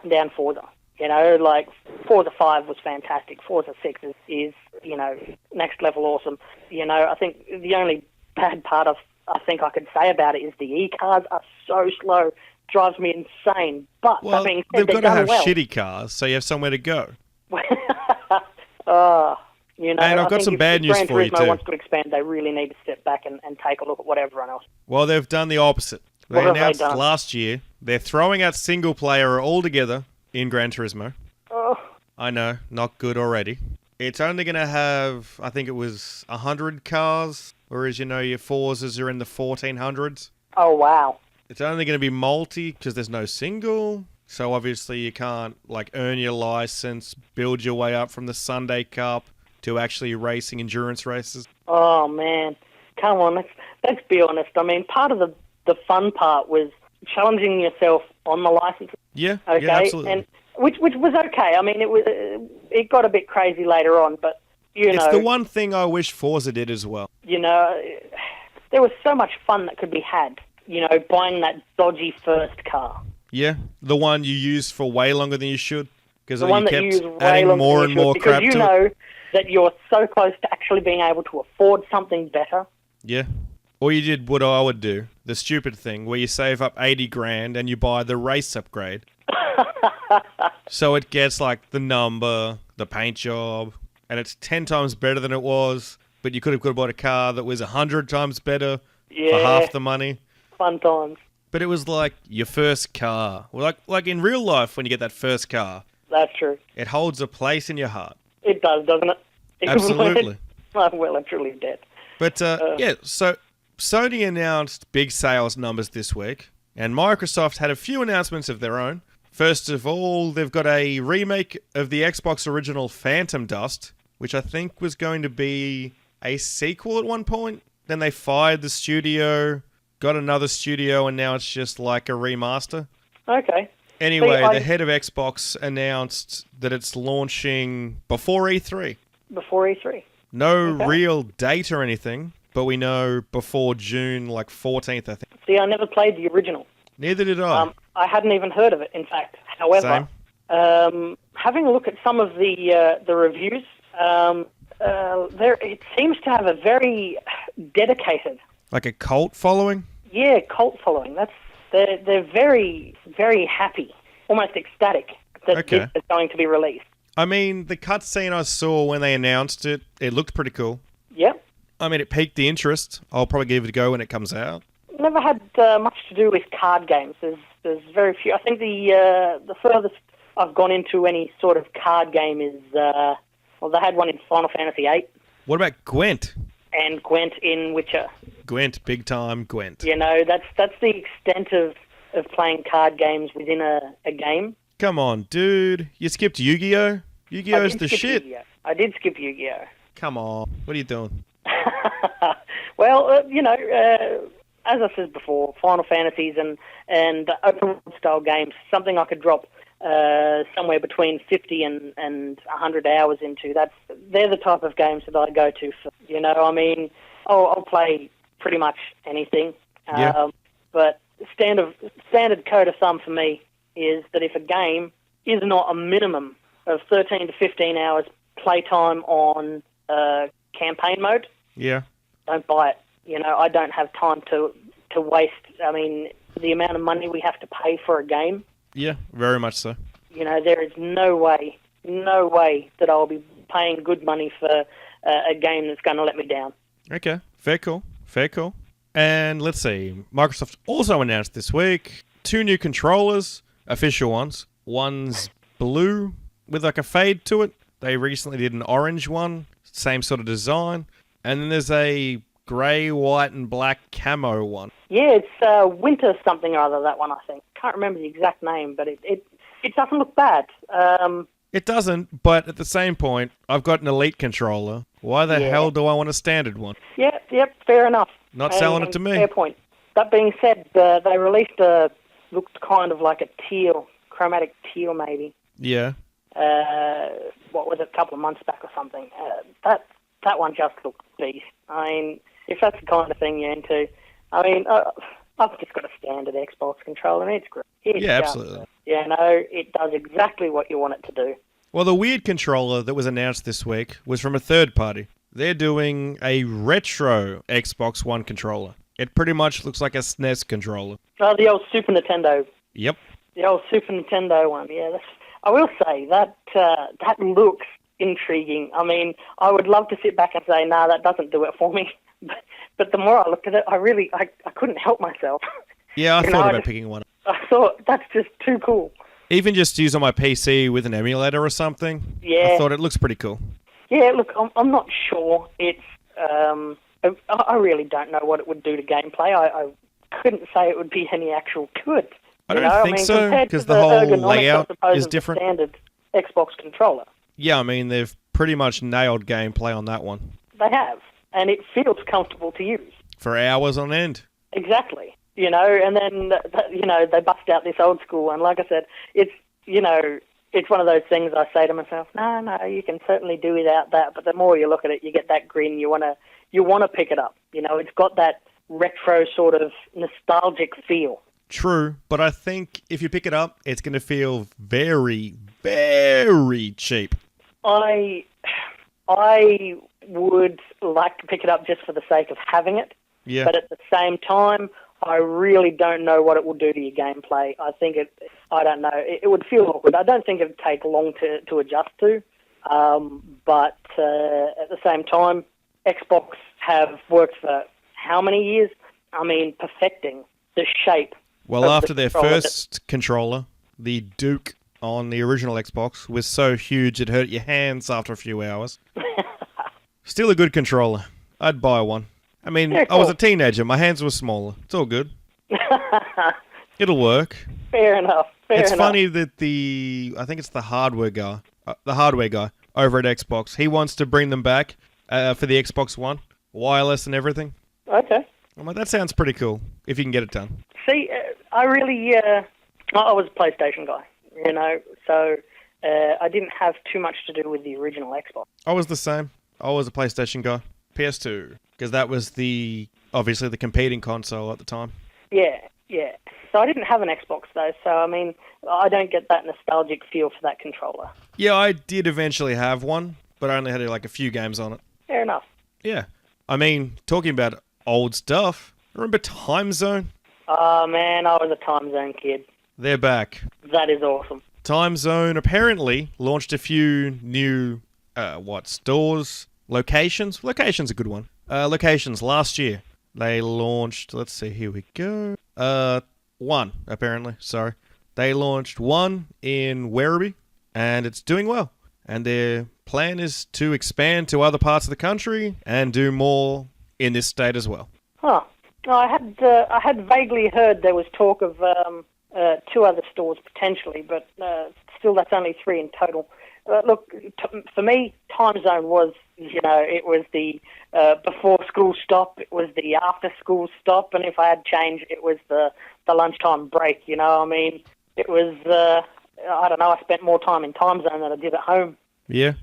and down Forza. Like Forza 5 was fantastic. Forza 6 is next level awesome. I think the only bad part I think I could say about it is the e-cars are so slow. Drives me insane. But that being said, they've got to have shitty cars so you have somewhere to go. And I've got some bad news for you too. If Gran Turismo wants to expand, they really need to step back and take a look at what everyone else. Well, they've done the opposite. They announced last year they're throwing out single player altogether in Gran Turismo. Oh. I know, not good already. It's only going to have, I think it was 100 cars, whereas your Forzas are in the 1400s. Oh, wow. It's only going to be multi because there's no single. So obviously you can't earn your license, build your way up from the Sunday Cup, to actually racing endurance races. Oh man, come on, let's be honest. I mean, part of the fun part was challenging yourself on the license. Yeah, Okay, yeah, absolutely. and which was okay. I mean, it got a bit crazy later on, but It's the one thing I wish Forza did as well. There was so much fun that could be had. Buying that dodgy first car. Yeah, the one you used for way longer than you should. Because The one you that you kept use way adding longer more than and you should, more because crap you to know it. that you're so close to actually being able to afford something better. Yeah. Or you did what I would do, the stupid thing, where you save up 80 grand and you buy the race upgrade. So it gets like the number, the paint job, and it's 10 times better than it was, but you could have bought a car that was 100 times better for half the money. Fun times. But it was like your first car. Like in real life, when you get that first car, That's true. it holds a place in your heart. It does, doesn't it? Absolutely. Well and truly dead. But yeah, so Sony announced big sales numbers this week, and Microsoft had a few announcements of their own. First of all, they've got a remake of the Xbox original Phantom Dust, which I think was going to be a sequel at one point. Then they fired the studio, got another studio, and now it's just like a remaster. Okay. Anyway, the head of Xbox announced that it's launching before E3. Before E3. No real date or anything, but we know before June, like 14th, I think. See, I never played the original. Neither did I. I hadn't even heard of it, in fact. However, having a look at some of the reviews, it seems to have a very dedicated... Like a cult following? Yeah, cult following. They're very, very happy, almost ecstatic that this is going to be released. I mean, the cutscene I saw when they announced it, it looked pretty cool. Yep. I mean, it piqued the interest. I'll probably give it a go when it comes out. Never had much to do with card games. There's very few. I think the furthest I've gone into any sort of card game is they had one in Final Fantasy VIII. What about Gwent? And Gwent in Witcher. Gwent, big time Gwent. That's the extent of playing card games within a game. Come on, dude. You skipped Yu-Gi-Oh? Yu-Gi-Oh's the shit. Yu-Gi-Oh. I did skip Yu-Gi-Oh. Come on. What are you doing? Well, as I said before, Final Fantasies and open world style games, something I could drop somewhere between 50 and 100 hours into. They're the type of games that I go to for, I'll play pretty much anything. Yeah. But standard code of thumb for me is that if a game is not a minimum of 13 to 15 hours playtime on campaign mode, don't buy it. I don't have time to waste. I mean, the amount of money we have to pay for a game. Yeah, very much so. There is no way that I'll be paying good money for a game that's going to let me down. Okay, fair call. And let's see, Microsoft also announced this week 2 new controllers, official ones. One's blue with like a fade to it. They recently did an orange one, same sort of design. And then there's a grey, white, and black camo one. Yeah, it's Winter something or other, that one, I think. Can't remember the exact name, but it doesn't look bad. It doesn't, but at the same point, I've got an Elite controller. Why the hell do I want a standard one? Yep, fair enough. Not selling it to me. Fair point. That being said, they released looked kind of like a teal, chromatic teal maybe. Yeah. What was it, a couple of months back or something. That one just looked beast. I mean, if that's the kind of thing you're into, I mean, I've just got a standard Xbox controller and it's great. Absolutely. It does exactly what you want it to do. Well, the weird controller that was announced this week was from a third party. They're doing a retro Xbox One controller. It pretty much looks like a SNES controller. Oh, the old Super Nintendo. Yep. The old Super Nintendo one, yeah. I will say, that looks intriguing. I mean, I would love to sit back and say, nah, that doesn't do it for me. But the more I looked at it, I couldn't help myself. Yeah, I thought about picking one up. I thought, that's just too cool. Even just to use on my PC with an emulator or something. Yeah. I thought it looks pretty cool. Yeah, look, I'm not sure. It's I really don't know what it would do to gameplay. I couldn't say it would be any actual good. I don't think so, because the whole layout is different. Standard Xbox controller. Yeah, I mean, they've pretty much nailed gameplay on that one. They have. And it feels comfortable to use. For hours on end. Exactly. You know, and then, you know, they bust out this old school one. Like I said, it's, you know, it's one of those things I say to myself, no, you can certainly do without that. But the more you look at it, you get that grin. You want to pick it up. You know, it's got that retro sort of nostalgic feel. True, but I think if you pick it up, it's going to feel very, very cheap. I would like to pick it up just for the sake of having it. Yeah. But at the same time, I really don't know what it will do to your gameplay. I don't know. It would feel awkward. I don't think it would take long to adjust to. But at the same time, Xbox have worked for how many years? I mean, perfecting the shape. Well, after their first controller, the Duke on the original Xbox was so huge it hurt your hands after a few hours. Still a good controller. I'd buy one. I mean, yeah, cool. I was a teenager. My hands were smaller. It's all good. It'll work. Fair enough. It's funny that I think it's the hardware guy over at Xbox. He wants to bring them back for the Xbox One, wireless and everything. Okay. I'm like, that sounds pretty cool if you can get it done. See, I really, I was a PlayStation guy, you know, so I didn't have too much to do with the original Xbox. I was the same. I was a PlayStation guy. PS2, because that was obviously the competing console at the time. Yeah. So I didn't have an Xbox though, so I mean, I don't get that nostalgic feel for that controller. Yeah, I did eventually have one, but I only had like a few games on it. Fair enough. Yeah. I mean, talking about old stuff, remember Time Zone? Oh man, I was a Time Zone kid. They're back. That is awesome. Time Zone apparently launched a few new, stores? Locations? Location's a good one. Locations last year. They launched, let's see, here we go. One, apparently, sorry. They launched one in Werribee, and it's doing well. And their plan is to expand to other parts of the country and do more in this state as well. Huh. I had vaguely heard there was talk of 2 other stores potentially, but still that's only 3 in total. Look, for me, Time Zone was, you know, it was the before school stop, it was the after school stop, and if I had change, it was the lunchtime break, you know. I mean, it was, I don't know, I spent more time in Time Zone than I did at home. Yeah.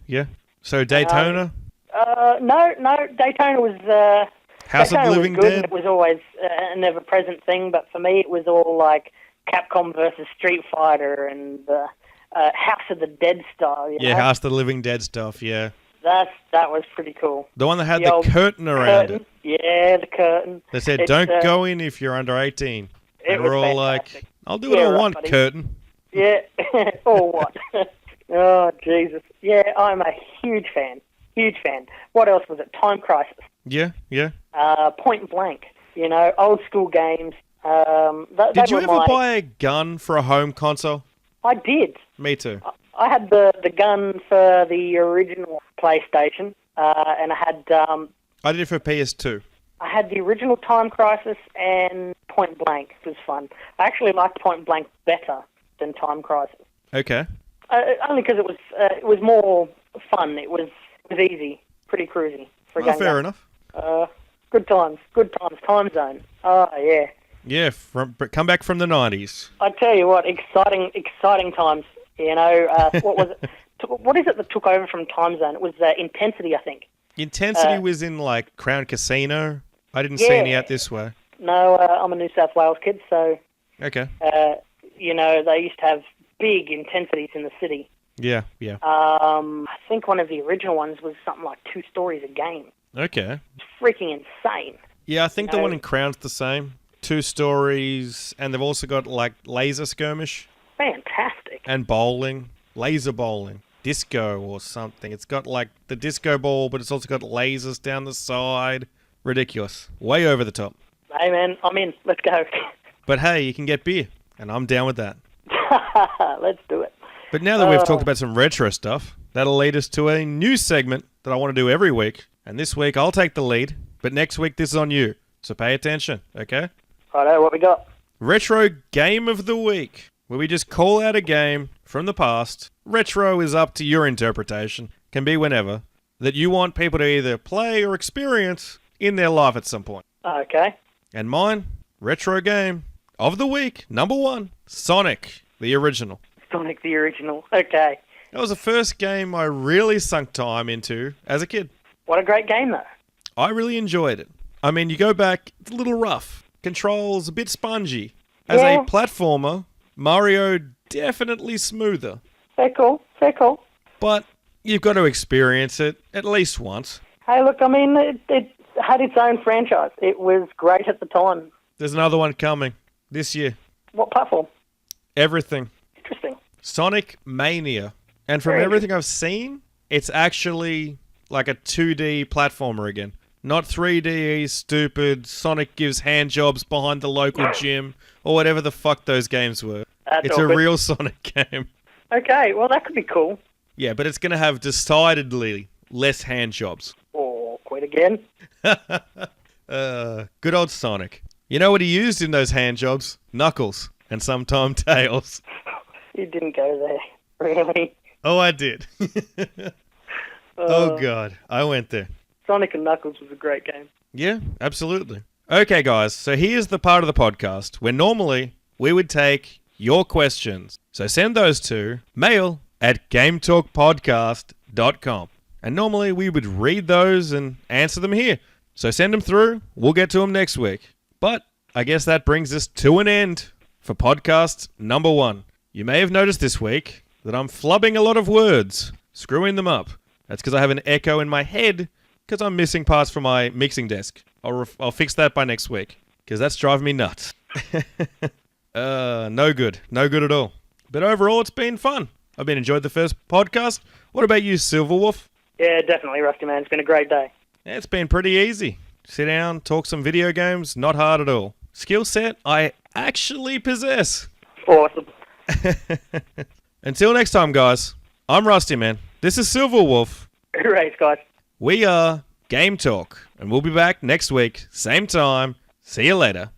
So Daytona? No, Daytona was... House of the Living Dead? It was always a never-present thing, but for me it was all like Capcom versus Street Fighter and House of the Dead style. You know? House of the Living Dead stuff, yeah. That was pretty cool. The one that had the curtain around it. Yeah, the curtain. They said, don't go in if you're under 18. And we're all fantastic. like, I'll do what I want, buddy. curtain. Yeah, or what? Oh, Jesus. Yeah, I'm a huge fan. What else was it? Time Crisis. Yeah. Point Blank. You know, old school games. Did you ever buy a gun for a home console? I did. Me too. I had the gun for the original PlayStation, and I had... I did it for PS2. I had the original Time Crisis and Point Blank. It was fun. I actually liked Point Blank better than Time Crisis. Okay. Only because it was more fun. It was easy, pretty cruisy for a game. Fair enough. Good times. Time Zone. Oh, yeah. Yeah, come back from the 90s. I tell you what, exciting times. You know, what was it? What is it that took over from Time Zone? It was Intensity, I think. Intensity was in, like, Crown Casino. I didn't see any out this way. No, I'm a New South Wales kid, so... Okay. You know, they used to have big intensities in the city. Yeah. I think one of the original ones was something like 2 stories a game. Okay. It's freaking insane. Yeah, I think the one in Crown's the same. 2 stories, and they've also got, like, laser skirmish. Fantastic. And bowling. Laser bowling. Disco or something. It's got, like, the disco ball, but it's also got lasers down the side. Ridiculous. Way over the top. Hey, man, I'm in. Let's go. But hey, you can get beer, and I'm down with that. Let's do it. But now that we've talked about some retro stuff, that'll lead us to a new segment that I want to do every week. And this week, I'll take the lead, but next week, this is on you. So pay attention, okay? Righto, what we got? Retro Game of the Week, where we just call out a game from the past, retro is up to your interpretation, can be whenever, that you want people to either play or experience in their life at some point. Okay. And mine, retro game of the week, number 1, Sonic, the original. Sonic the original. Okay. That was the first game I really sunk time into as a kid. What a great game, though. I really enjoyed it. I mean, you go back, it's a little rough. Controls a bit spongy. As a platformer, Mario definitely smoother. Fair call. Fair call. But you've got to experience it at least once. Hey, look, I mean, it had its own franchise. It was great at the time. There's another one coming this year. What platform? Everything. Interesting. Sonic Mania. And from everything I've seen, it's actually like a 2D platformer again. Not 3D stupid Sonic gives hand jobs behind the local gym or whatever the fuck those games were. It's awkward. A real Sonic game. Okay, well that could be cool. Yeah, but it's going to have decidedly less hand jobs. Awkward again. Good old Sonic. You know what he used in those hand jobs? Knuckles. And sometimes Tails. You didn't go there, really. Oh, I did. Oh, God. I went there. Sonic and Knuckles was a great game. Yeah, absolutely. Okay, guys. So here's the part of the podcast where normally we would take your questions. So send those to mail@gametalkpodcast.com. And normally we would read those and answer them here. So send them through. We'll get to them next week. But I guess that brings us to an end for podcast number 1. You may have noticed this week that I'm flubbing a lot of words, screwing them up. That's because I have an echo in my head because I'm missing parts from my mixing desk. I'll fix that by next week because that's driving me nuts. No good. No good at all. But overall, it's been fun. I've been enjoyed the first podcast. What about you, SilvaWolf? Yeah, definitely, Rustyman. It's been a great day. Yeah, it's been pretty easy. Sit down, talk some video games, not hard at all. Skill set I actually possess. Awesome. Until next time, guys, I'm Rustyman. This is SilvaWolf. Hooray, guys. We are Game Talk, and we'll be back next week, same time. See you later.